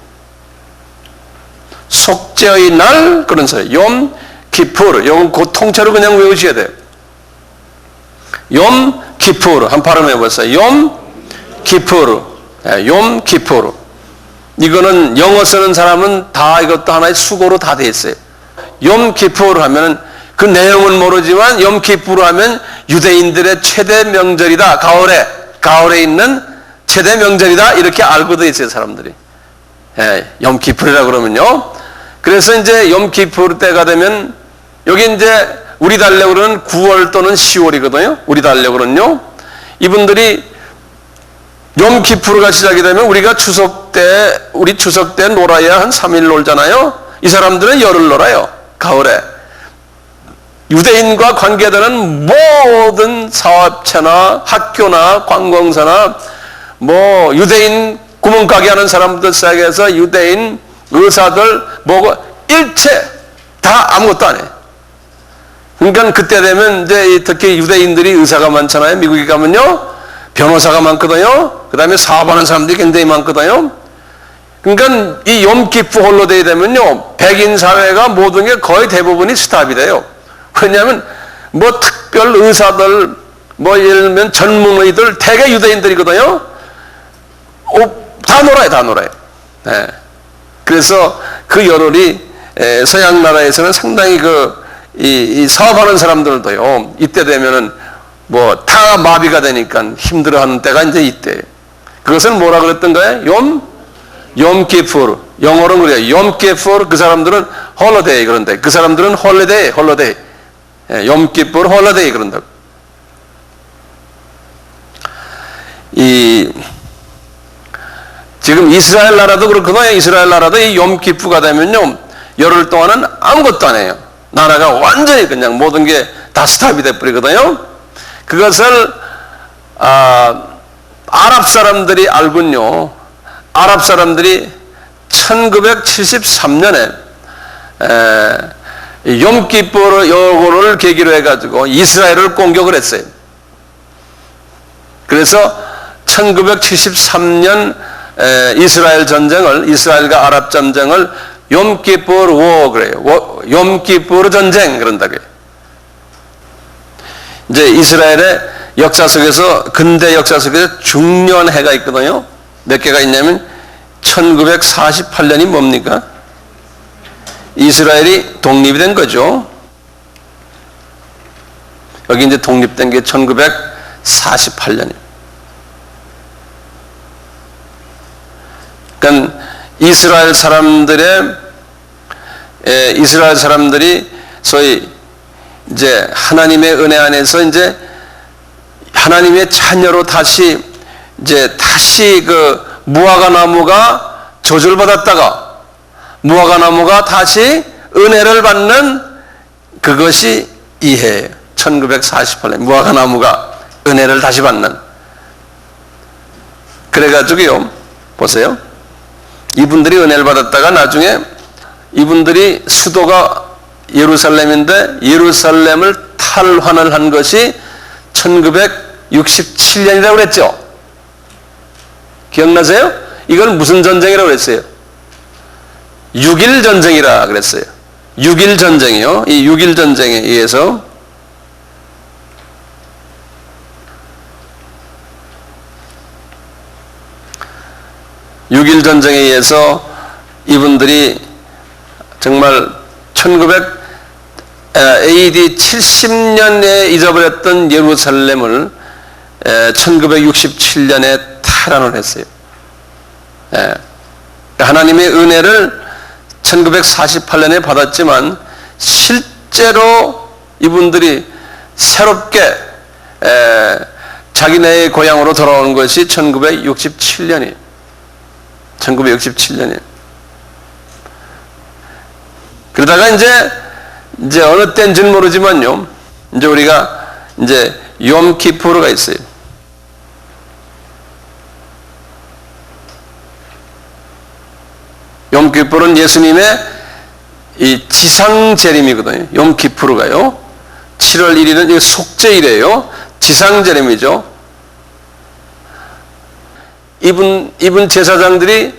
속죄의 날 그런 소리. 욤 기풀. 요건 그 통째로 그냥 외우셔야 돼요. 욤 기풀. 한 발음해 보세요. 욤 기풀. 욤 기풀. 이거는 영어 쓰는 사람은 다 이것도 하나의 수고로 다 돼 있어요. 욤 기풀 하면은 그 내용은 모르지만 욤 기풀 하면 유대인들의 최대 명절이다. 가을에 있는 최대 명절이다. 이렇게 알고 돼 있어요, 사람들이. 욤 기풀이라 그러면요. 그래서 이제 욤 기풀 때가 되면 여기 이제 우리 달력으로는 9월 또는 10월이거든요. 우리 달력으로는요. 이분들이 욤 기푸르가 시작이 되면 우리 추석 때 놀아야 한 3일 놀잖아요. 이 사람들은 열흘 놀아요. 가을에. 유대인과 관계되는 모든 사업체나 학교나 관공서나 뭐 유대인 구멍가게 하는 사람들 시작해서 유대인 의사들 일체 다 아무것도 안 해요. 그러니까 그때 되면 이제 특히 유대인들이 의사가 많잖아요. 미국에 가면요. 변호사가 많거든요. 그 다음에 사업하는 사람들이 굉장히 많거든요. 그러니까 이 욤기프 홀로데이 되면요. 백인 사회가 모든 게 거의 대부분이 스탑이 돼요. 왜냐하면 뭐 특별 의사들, 뭐 예를 들면 전문의들, 대개 유대인들이거든요. 다 놀아요. 네. 그래서 그 열흘이 서양 나라에서는 상당히 이 사업하는 사람들도요. 이때 되면은 뭐 다 마비가 되니까 힘들어하는 때가 이제 이때예요. 그것은 뭐라 그랬던 거예요? 염키푸르, 영어로는 그래요. 염키푸르, 그 사람들은 홀리데이 그런데, 그 사람들은 홀리데이. 염키푸르 홀리데이 그런다. 지금 이스라엘 나라도 그렇거든요. 이스라엘 나라도 이 염키푸가 되면요, 열흘 동안은 아무것도 안 해요. 나라가 완전히 그냥 모든 게 다 스탑이 돼버리거든요. 그것을 아랍 사람들이 알군요. 아랍 사람들이 1973년에 염키푸르 요거를 계기로 해가지고 이스라엘을 공격을 했어요. 그래서 1973년 이스라엘 전쟁을, 이스라엘과 아랍 전쟁을 염키푸르 워 그래요. 염키푸르 전쟁 그런다고요. 이제 이스라엘의 역사 속에서, 근대 역사 속에서 중요한 해가 있거든요. 몇 개가 있냐면 1948년이 뭡니까? 이스라엘이 독립이 된 거죠. 여기 이제 독립된 게 1948년이에요. 그러니까 이스라엘 사람들이 소위 이제 하나님의 은혜 안에서 이제 하나님의 자녀로 다시 그 무화과 나무가 저주받았다가 무화과 나무가 다시 은혜를 받는 그것이 이 해예요. 1948년 무화과 나무가 은혜를 다시 받는. 그래가지고요, 보세요. 이분들이 은혜를 받았다가 나중에 이분들이 수도가 예루살렘인데 예루살렘을 탈환을 한 것이 1967년이라고 그랬죠. 기억나세요? 이걸 무슨 전쟁이라고 그랬어요? 6.1 전쟁이라 그랬어요. 6.1 전쟁이요. 이 6.1 전쟁에 의해서 이분들이 정말 AD 70년에 잊어버렸던 예루살렘을 1967년에 탈환을 했어요. 하나님의 은혜를 1948년에 받았지만 실제로 이분들이 새롭게 자기네의 고향으로 돌아오는 것이 1967년이에요. 1967년이에요. 그러다가 이제 어느 때인지는 모르지만요, 이제 우리가 이제 염키푸르가 있어요. 염키푸르는 예수님의 이 지상 재림이거든요. 염키푸르가요. 7월 1일은 속죄일이에요. 지상 재림이죠. 이분 제사장들이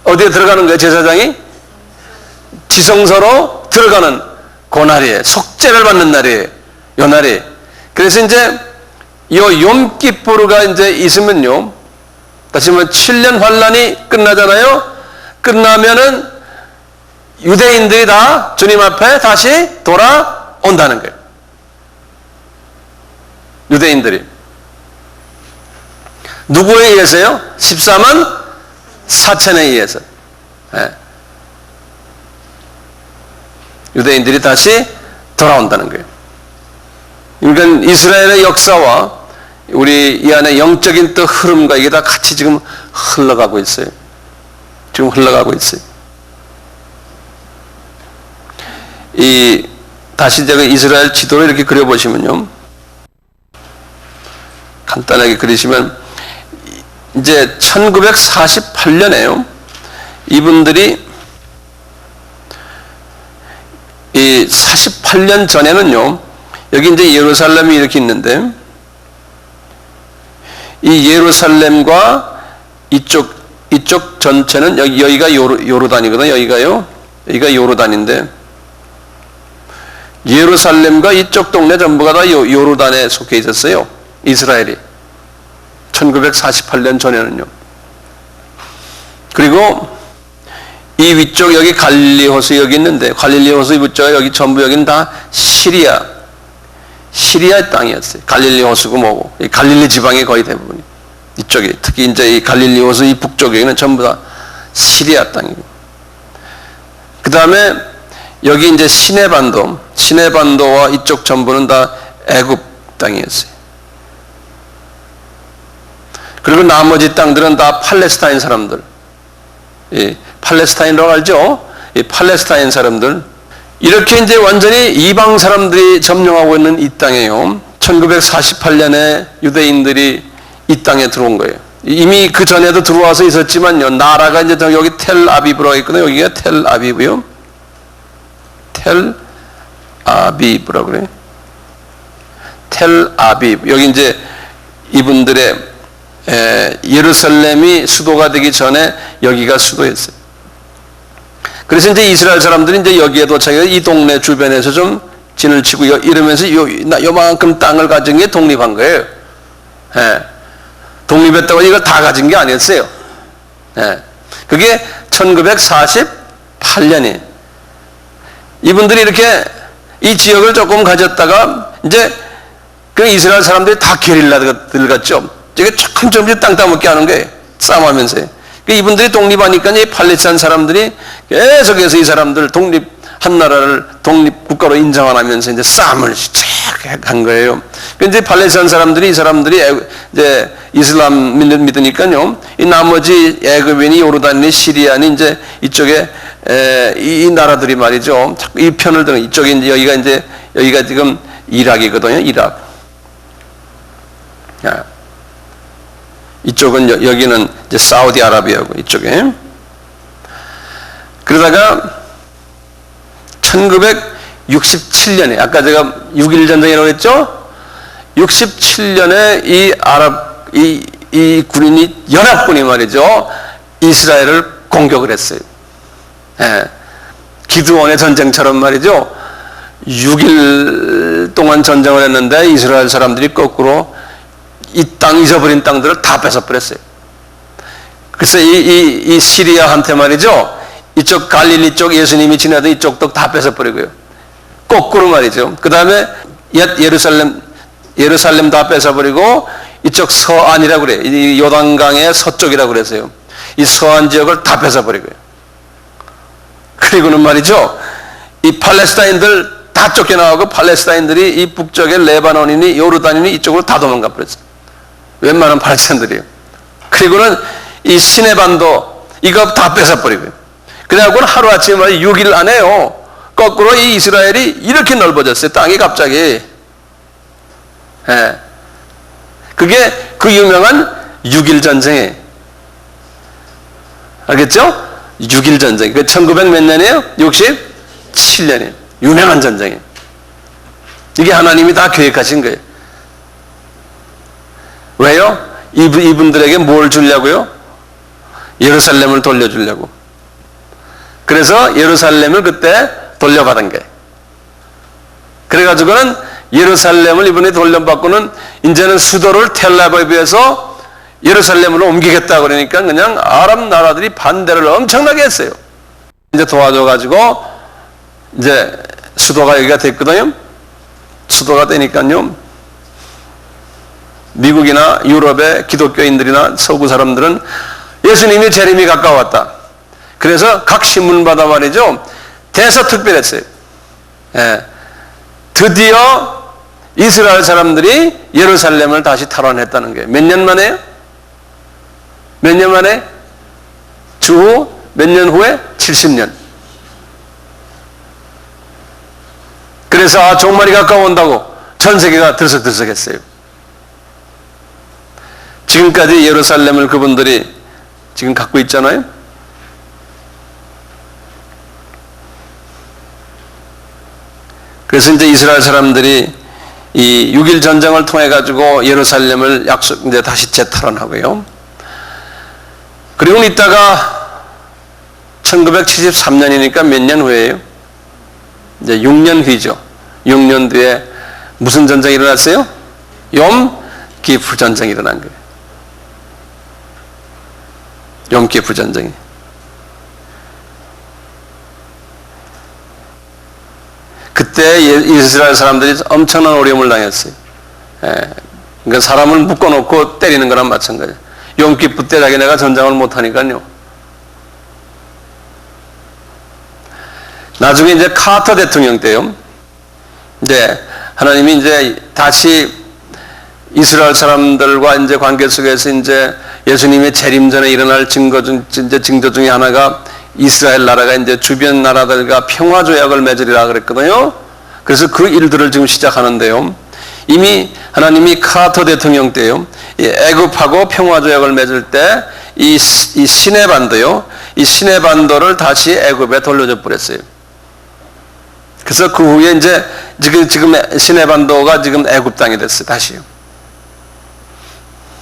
어디에 들어가는 거예요? 제사장이 지성소로 들어가는 그 날이에요. 속죄를 받는 날이에요. 요 날이. 그래서 이제 요 염키푸르가 이제 있으면요, 다시 말해 7년 환란이 끝나잖아요. 끝나면은 유대인들이 다 주님 앞에 다시 돌아온다는 거예요. 유대인들이. 누구에 의해서요? 14만 4천에 의해서. 유대인들이 다시 돌아온다는 거예요. 그러니까 이스라엘의 역사와 우리 이 안에 영적인 또 흐름과 이게 다 같이 지금 흘러가고 있어요. 지금 흘러가고 있어요. 다시 제가 이스라엘 지도를 이렇게 그려보시면요, 간단하게 그리시면 이제 1948년에요. 이분들이 이 48년 전에는요, 여기 이제 예루살렘이 이렇게 있는데, 이 예루살렘과 이쪽 전체는 여기가 요르단이거든요. 여기가 요르단인데, 예루살렘과 이쪽 동네 전부가 다 요르단에 속해 있었어요. 이스라엘이. 1948년 전에는요. 그리고 이 위쪽 여기 갈릴리 호수 여기 있는데, 갈릴리 호수 위쪽 여기 전부 여기는 다 시리아의 땅이었어요. 갈릴리 호수고 뭐고, 이 갈릴리 지방의 거의 대부분이. 이쪽이 특히 이제 이 갈릴리 호수 이 북쪽에는 전부 다 시리아 땅이고, 그 다음에 여기 이제 시내반도와 이쪽 전부는 다 애굽 땅이었어요. 그리고 나머지 땅들은 다 팔레스타인 사람들, 예, 팔레스타인이라고 알죠? 이 팔레스타인 사람들, 이렇게 이제 완전히 이방 사람들이 점령하고 있는 이 땅이에요. 1948년에 유대인들이 이 땅에 들어온 거예요. 이미 그 전에도 들어와서 있었지만요, 나라가 이제 여기 텔아비브라고 있거든요. 여기가 텔아비브요. 텔아비브라고 그래요. 텔아비브. 여기 이제 이분들의 예루살렘이 수도가 되기 전에 여기가 수도였어요. 그래서 이제 이스라엘 사람들이 이제 여기에 도착해서 이 동네 주변에서 좀 진을 치고 이러면서 요만큼 땅을 가진 게 독립한 거예요. 예. 독립했다고 이걸 다 가진 게 아니었어요. 예. 그게 1948년이에요. 이분들이 이렇게 이 지역을 조금 가졌다가 이제 그 이스라엘 사람들이 다 게릴라들 같죠. 저게 조금씩 땅 따먹게 하는 거예요. 싸움하면서요. 이분들이 독립하니까 이 팔레스타인 사람들이 계속해서 이 사람들 한 나라를 독립국가로 인정 안 하면서 이제 싸움을 한 거예요. 근데 팔레스타인 사람들이 이 사람들이 이제 이슬람 믿으니까요. 이 나머지 애굽인이 요르단이 시리아니 이제 이쪽에 이 나라들이 말이죠. 이 편을 드는 이쪽에 이제 여기가 지금 이락이거든요. 이락. 이쪽은 여기는 이제 사우디아라비아고 이쪽에. 그러다가 1967년에 아까 제가 6.1 전쟁이라고 했죠? 67년에 이 군인이 연합군이 말이죠. 이스라엘을 공격을 했어요. 예. 기드온의 전쟁처럼 말이죠. 6일 동안 전쟁을 했는데 이스라엘 사람들이 거꾸로 이 땅 잊어버린 땅들을 다 뺏어버렸어요. 그래서 이 시리아한테 말이죠. 이쪽 갈릴리 쪽 예수님이 지나던 이쪽도 다 뺏어버리고요. 거꾸로 말이죠. 그 다음에 예루살렘 다 뺏어버리고 이쪽 서안이라고 그래요. 이 요단강의 서쪽이라고 그래서요. 이 서안 지역을 다 뺏어버리고요. 그리고는 말이죠. 이 팔레스타인들 다 쫓겨나가고 팔레스타인들이 이 북쪽에 레바논이니 요르단이니 이쪽으로 다 도망가 버렸어요. 웬만한 팔레스타인들이요. 그리고는 이 시내반도 이거 다 뺏어버리고요. 그래갖고는 하루아침에 6일 안에요. 거꾸로 이 이스라엘이 이렇게 넓어졌어요. 땅이 갑자기. 예. 그게 그 유명한 6.1 전쟁이에요. 알겠죠? 6.1 전쟁. 그 1900 몇 년이에요? 67년이에요. 유명한 전쟁이에요. 이게 하나님이 다 계획하신 거예요. 왜요? 이분들에게 뭘 주려고요? 예루살렘을 돌려주려고. 그래서 예루살렘을 그때 돌려받은 거예요. 그래가지고는 예루살렘을 이번에 돌려받고는 이제는 수도를 텔아비브에서 예루살렘으로 옮기겠다고 그러니까 그냥 아랍 나라들이 반대를 엄청나게 했어요. 이제 도와줘가지고 이제 수도가 여기가 됐거든요. 수도가 되니까요. 미국이나 유럽의 기독교인들이나 서구 사람들은 예수님이 재림이 가까웠다. 그래서 각 신문마다 말이죠. 대서특별했어요. 예. 드디어 이스라엘 사람들이 예루살렘을 다시 탈환했다는 거예요. 몇 년 만에요? 몇 년 만에? 주후 몇 년 후에? 70년. 그래서 종말이 가까워온다고 전 세계가 들썩들썩했어요. 지금까지 예루살렘을 그분들이 지금 갖고 있잖아요. 그래서 이제 이스라엘 사람들이 이 6.1 전쟁을 통해 가지고 예루살렘을 이제 다시 재탈환하고요. 그리고 이따가 1973년이니까 몇 년 후에요? 이제 6년 후죠. 6년 뒤에 무슨 전쟁이 일어났어요? 욤 기프 전쟁이 일어난 거예요. 욤 기프 전쟁이. 그때 이스라엘 사람들이 엄청난 어려움을 당했어요. 그러니까 사람을 묶어놓고 때리는 거랑 마찬가지예요. 용기부 때 자기네가 전장을 못하니까요. 나중에 이제 카터 대통령 때요. 이제 하나님이 이제 다시 이스라엘 사람들과 이제 관계 속에서 이제 예수님의 재림 전에 일어날 징조 중에 하나가 이스라엘 나라가 이제 주변 나라들과 평화 조약을 맺으리라 그랬거든요. 그래서 그 일들을 지금 시작하는데요. 이미 하나님이 카터 대통령 때요. 이 애굽하고 평화 조약을 맺을 때 이 시내 반도요. 이 시내 반도를 다시 애굽에 돌려줘 버렸어요. 그래서 그 후에 이제 지금 시내 반도가 지금 애굽 땅이 됐어요. 다시요.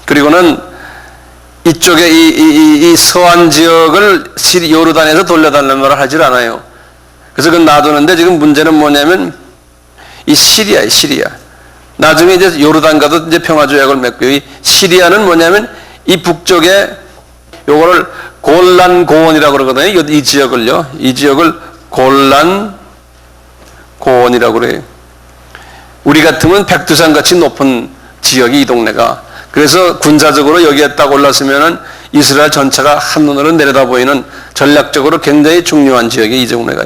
그리고는 이쪽에 이 서안 지역을 요르단에서 돌려달라는 말을 하질 않아요. 그래서 그건 놔두는데 지금 문제는 뭐냐면 이 시리아. 나중에 이제 요르단과도 이제 평화조약을 맺고요. 이 시리아는 뭐냐면 이 북쪽에 요거를 골란 고원이라고 그러거든요. 이 지역을요. 이 지역을 골란 고원이라고 그래요. 우리 같으면 백두산 같이 높은 지역이 이 동네가. 그래서 군사적으로 여기에 딱 올랐으면은 이스라엘 전체가 한눈으로 내려다 보이는 전략적으로 굉장히 중요한 지역이 이 동네가.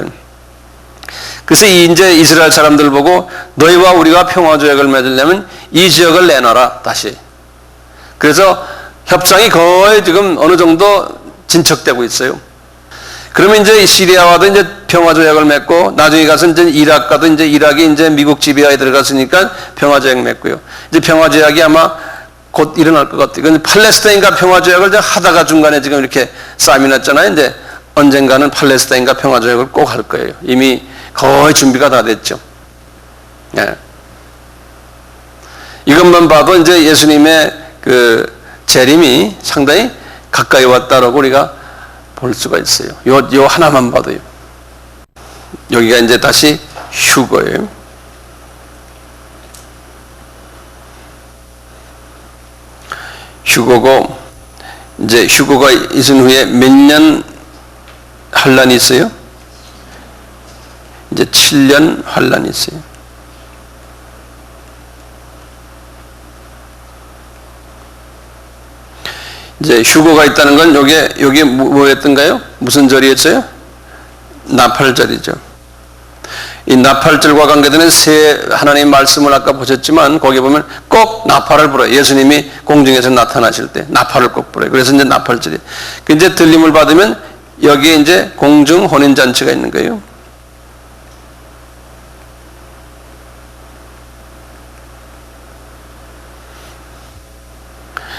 그래서 이제 이스라엘 사람들 보고 너희와 우리가 평화조약을 맺으려면 이 지역을 내놔라 다시. 그래서 협상이 거의 지금 어느 정도 진척되고 있어요. 그러면 이제 시리아와도 이제 평화조약을 맺고 나중에 가서 이제 이락과도 이제 이락이 이제 미국 지배하에 들어갔으니까 평화조약 맺고요. 이제 평화조약이 아마 곧 일어날 것 같아요. 근데 팔레스타인과 평화조약을 하다가 중간에 지금 이렇게 싸움이 났잖아요. 이제 언젠가는 팔레스타인과 평화조약을 꼭 할 거예요. 이미 거의 준비가 다 됐죠. 예. 이것만 봐도 이제 예수님의 그 재림이 상당히 가까이 왔다라고 우리가 볼 수가 있어요. 요 하나만 봐도요. 여기가 이제 다시 휴거예요. 휴거고, 이제 휴거가 있은 후에 몇 년 환란이 있어요? 이제 7년 환란이 있어요. 이제 휴거가 있다는 건 요게 뭐였던가요? 무슨 절이었어요? 나팔절이죠. 이 나팔절과 관계되는 새 하나님의 말씀을 아까 보셨지만 거기 보면 꼭 나팔을 불어요. 예수님이 공중에서 나타나실 때 나팔을 꼭 불어요. 그래서 이제 나팔절이. 이제 들림을 받으면 여기에 이제 공중 혼인잔치가 있는 거예요.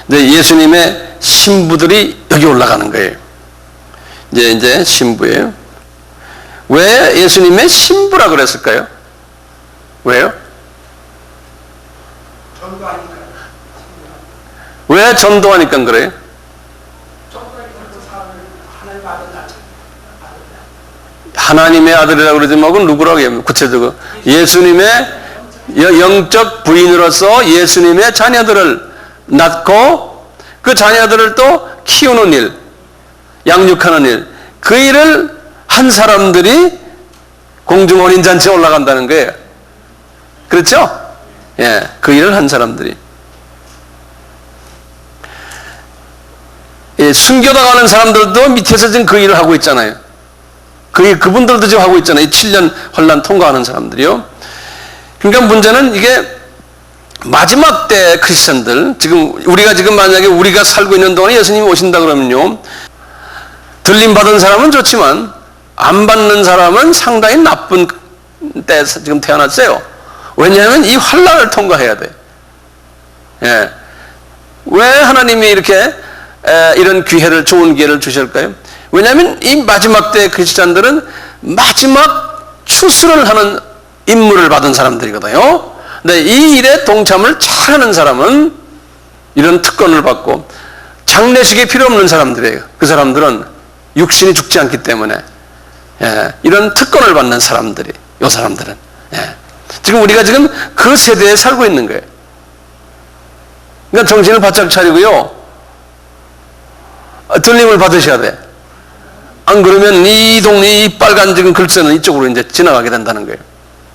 이제 예수님의 신부들이 여기 올라가는 거예요. 이제 신부예요. 왜 예수님의 신부라 그랬을까요? 왜요? 전도하니까. 왜 전도하니까 그래요? 하나님의 아들이라고 그러지 말고 누구라고 해요? 구체적으로 예수님의 영적 부인으로서 예수님의 자녀들을 낳고 그 자녀들을 또 키우는 일, 양육하는 일, 그 일을 한 사람들이 공중혼인잔치에 올라간다는 거예요. 그렇죠? 예, 그 일을 한 사람들이. 예, 순교당하는 사람들도 밑에서 지금 그 일을 하고 있잖아요. 그분들도 지금 하고 있잖아요. 7년 환란 통과하는 사람들이요. 그러니까 문제는 이게 마지막 때 크리스천들, 지금 우리가 만약에 우리가 살고 있는 동안에 예수님이 오신다 그러면요, 들림 받은 사람은 좋지만 안 받는 사람은 상당히 나쁜 때 지금 태어났어요. 왜냐하면 이 환란을 통과해야 돼. 예. 왜 하나님이 이렇게 이런 좋은 기회를 주실까요? 왜냐하면 이 마지막 때 크리스천들은 마지막 추수를 하는 임무를 받은 사람들이거든요. 근데 이 일에 동참을 잘하는 사람은 이런 특권을 받고, 장례식이 필요 없는 사람들이에요. 그 사람들은 육신이 죽지 않기 때문에, 예, 이런 특권을 받는 사람들이, 요 사람들은, 예. 지금 우리가 지금 그 세대에 살고 있는 거예요. 그러니까 정신을 바짝 차리고요, 들림을 받으셔야 돼. 안 그러면 이 동네 이 빨간 지금 글자는 이쪽으로 이제 지나가게 된다는 거예요.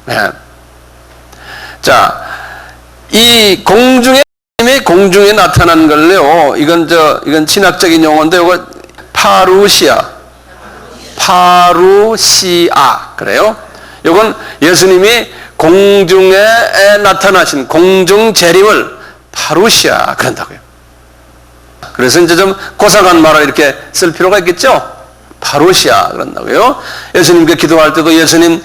예. 자, 이 공중에 공중에 나타난 걸요. 이건 신학적인 용어인데 이거 파루시아 그래요. 이건 예수님이 공중에 나타나신 공중 재림을 파루시아 그런다고요. 그래서 이제 좀 고상한 말을 이렇게 쓸 필요가 있겠죠. 파루시아 그런다고요. 예수님께 기도할 때도 예수님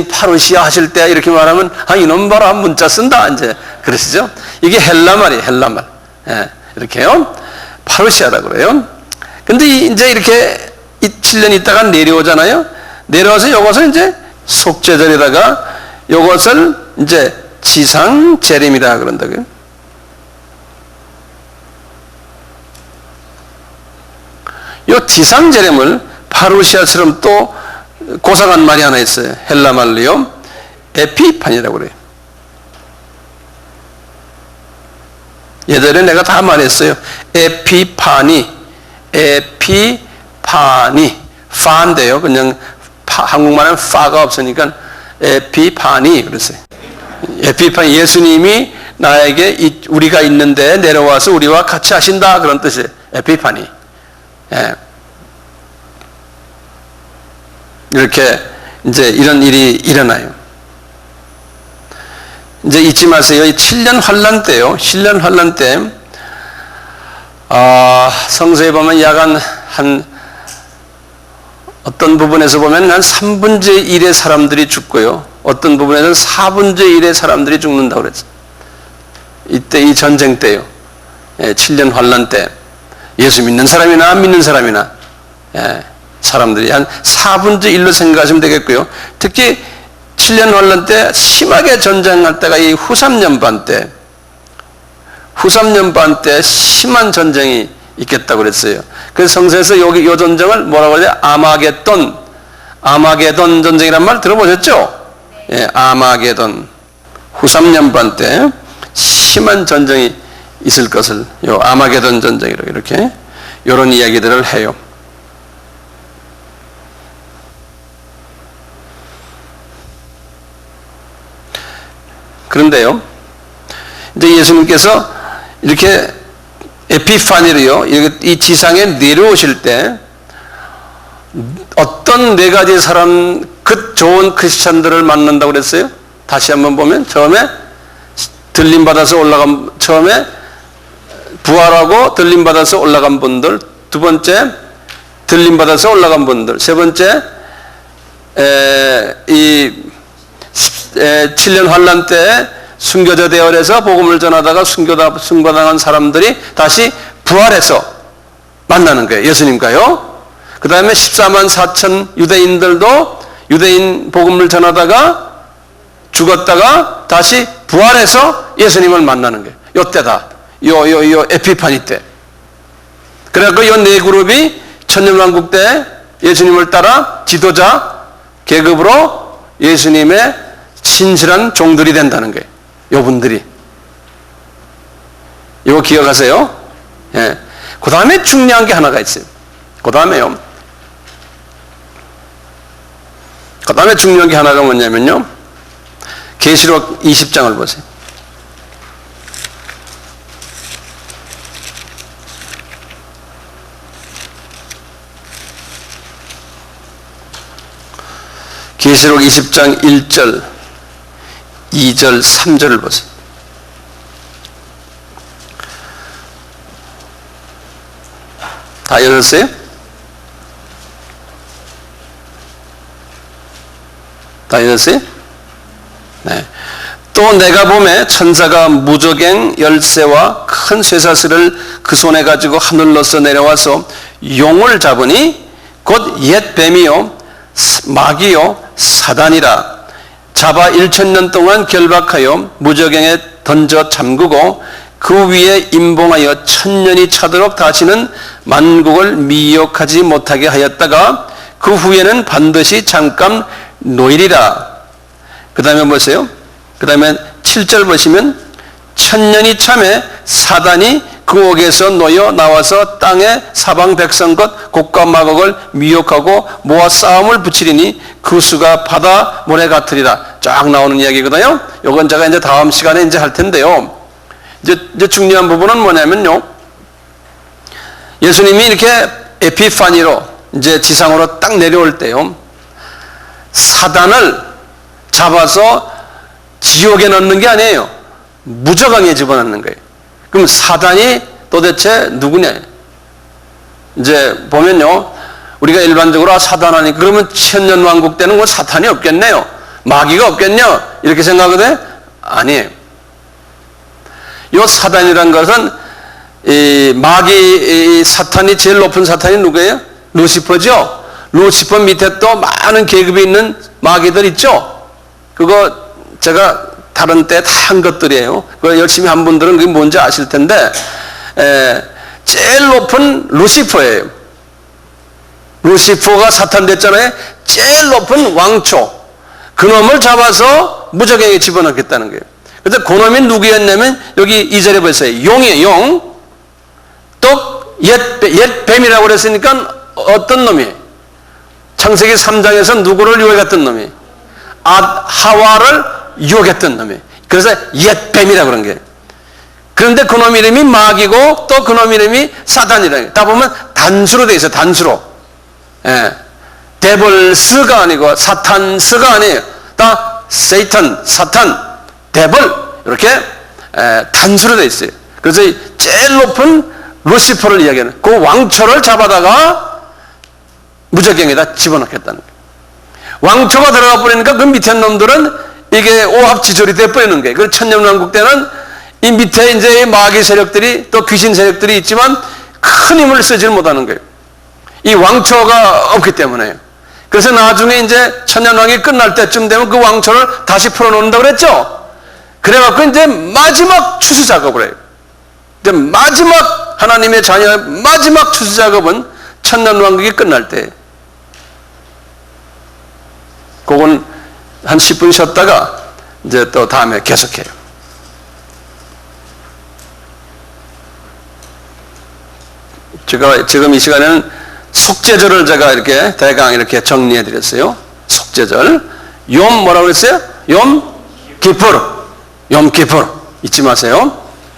파루시아 하실 때 이렇게 말하면 이놈 봐라 문자 쓴다 이제 그러시죠. 이게 헬라 말이에요. 헬라 말. 예, 이렇게요. 파루시아라고 그래요. 근데 이제 이렇게 7년 있다가 내려오잖아요. 내려와서 이것을 이제 속죄절에다가 이것을 이제 지상 재림이라 그런다고요. 이 지상 재림을 파루시아처럼 또 고상한 말이 하나 있어요. 헬라 말로요. 에피판이라고 그래요. 예전에 내가 다 말했어요. 에피파니, 파인데요. 그냥 한국말은 파가 없으니까 에피파니 그랬어요. 에피파니, 예수님이 나에게 우리가 있는데 내려와서 우리와 같이 하신다 그런 뜻이에요. 에피파니. 예. 이렇게 이제 이런 일이 일어나요. 이제 잊지 마세요. 이 7년 환란 때요. 7년 환란 때 성서에 보면 약 한 어떤 부분에서 보면 한 3분의 1의 사람들이 죽고요. 어떤 부분에서는 4분의 1의 사람들이 죽는다고 그랬어요. 이때 이 전쟁 때요. 7년 환란 때 예수 믿는 사람이나 안 믿는 사람이나 사람들이 한 4분의 1로 생각하시면 되겠고요. 특히 7년 환란 때 심하게 전쟁할 때가 이 후 3년 반 때 심한 전쟁이 있겠다고 그랬어요. 그래서 성서에서 이 전쟁을 뭐라고 그래요? 아마게돈 전쟁이란 말 들어보셨죠? 예, 아마게돈. 후 3년 반 때 심한 전쟁이 있을 것을 요 아마게돈 전쟁이라고 이렇게 이런 이야기들을 해요. 그런데요, 이제 예수님께서 이렇게 에피파니로요, 이 지상에 내려오실 때 어떤 네 가지 사람, 좋은 크리스찬들을 만난다고 그랬어요? 다시 한번 보면, 처음에 부활하고 들림받아서 올라간 분들, 두 번째, 들림받아서 올라간 분들, 세 번째, 7년 환란 때 순교자 대열에서 복음을 전하다가 순교당한 사람들이 다시 부활해서 만나는 거예요. 예수님과요. 그 다음에 14만 4천 유대인들도 유대인 복음을 전하다가 죽었다가 다시 부활해서 예수님을 만나는 거예요. 요때다. 요 에피파니 때. 그래갖고 요 네 그룹이 천년왕국 때 예수님을 따라 지도자 계급으로 예수님의 신실한 종들이 된다는 거예요. 요분들이. 이거 기억하세요? 예. 그 다음에 중요한 게 하나가 있어요. 그 다음에 중요한 게 하나가 뭐냐면요. 계시록 20장을 보세요. 계시록 20장 1절, 2절, 3절을 보세요. 다 읽었어요? 다 읽었어요? 네. 또 내가 보매 천사가 무저갱 열쇠와 큰 쇠사슬을 그 손에 가지고 하늘로서 내려와서 용을 잡으니 곧 옛 뱀이요 마귀요 사단이라 잡아 1000년 동안 결박하여 무저갱에 던져 잠그고 그 위에 임봉하여 1000년이 차도록 다시는 만국을 미혹하지 못하게 하였다가 그 후에는 반드시 잠깐 놓이리라. 그 다음에 보세요. 그 다음에 7절 보시면 1000년이 참에 사단이 그 옥에서 놓여 나와서 땅에 사방 백성 것 곡과 마곡을 미혹하고 모아 싸움을 붙이리니 그 수가 바다 모래 같으리라. 쫙 나오는 이야기거든요. 요건 제가 이제 다음 시간에 이제 할 텐데요. 이제 중요한 부분은 뭐냐면요. 예수님이 이렇게 에피파니로 이제 지상으로 딱 내려올 때요. 사단을 잡아서 지옥에 넣는 게 아니에요. 무저강에 집어넣는 거예요. 그럼 사단이 도대체 누구냐? 이제 보면요. 우리가 일반적으로 사단하니 그러면 천년왕국 때는 뭐 사탄이 없겠네요. 마귀가 없겠냐? 이렇게 생각하거든? 아니에요. 이 사단이란 것은 이 마귀 사탄이 제일 높은 사탄이 누구예요? 루시퍼죠. 루시퍼 밑에 또 많은 계급이 있는 마귀들 있죠. 그거 제가 다른 때 다 한 것들이에요. 그거 열심히 한 분들은 그게 뭔지 아실 텐데 제일 높은 루시퍼예요. 루시퍼가 사탄 됐잖아요. 제일 높은 왕초. 그놈을 잡아서 무저갱에 집어넣겠다는 거예요. 그래서 그놈이 누구였냐면 여기 2절에 보세요. 용이에요. 용. 또 옛 뱀이라고 그랬으니까 어떤 놈이에요? 창세기 3장에서 누구를 유혹했던 놈이에요? 하와를 유혹했던 놈이에요. 그래서 옛 뱀이라고 그런 거예요. 그런데 그놈 이름이 마귀고 또 그놈 이름이 사단이라는 거예요. 다 보면 단수로 되어 있어요. 단수로. 예. 데블스가 아니고 사탄스가 아니에요. 다 세이탄, 사탄, 데블 이렇게 단수로 되어 있어요. 그래서 제일 높은 루시퍼를 이야기하는 그 왕초를 잡아다가 무저갱에다 집어넣겠다는 거예요. 왕초가 들어가 버리니까 그 밑에 놈들은 이게 오합지졸이 돼 버리는 거예요. 그 천년왕국 때는 이 밑에 이제 마귀 세력들이 또 귀신 세력들이 있지만 큰 힘을 쓰지 못하는 거예요. 이 왕초가 없기 때문에요. 그래서 나중에 이제 천년왕이 끝날 때쯤 되면 그 왕초를 다시 풀어놓는다고 그랬죠? 그래갖고 이제 마지막 추수 작업을 해요. 이제 마지막 하나님의 자녀의 마지막 추수 작업은 천년왕국이 끝날 때. 그건 한 10분 쉬었다가 이제 또 다음에 계속해요. 제가 지금 이 시간에는 속죄절을 제가 이렇게 대강 이렇게 정리해 드렸어요. 속죄절. 욤 뭐라고 그랬어요? 욤 기쁘르. 욤 기쁘르. 잊지 마세요.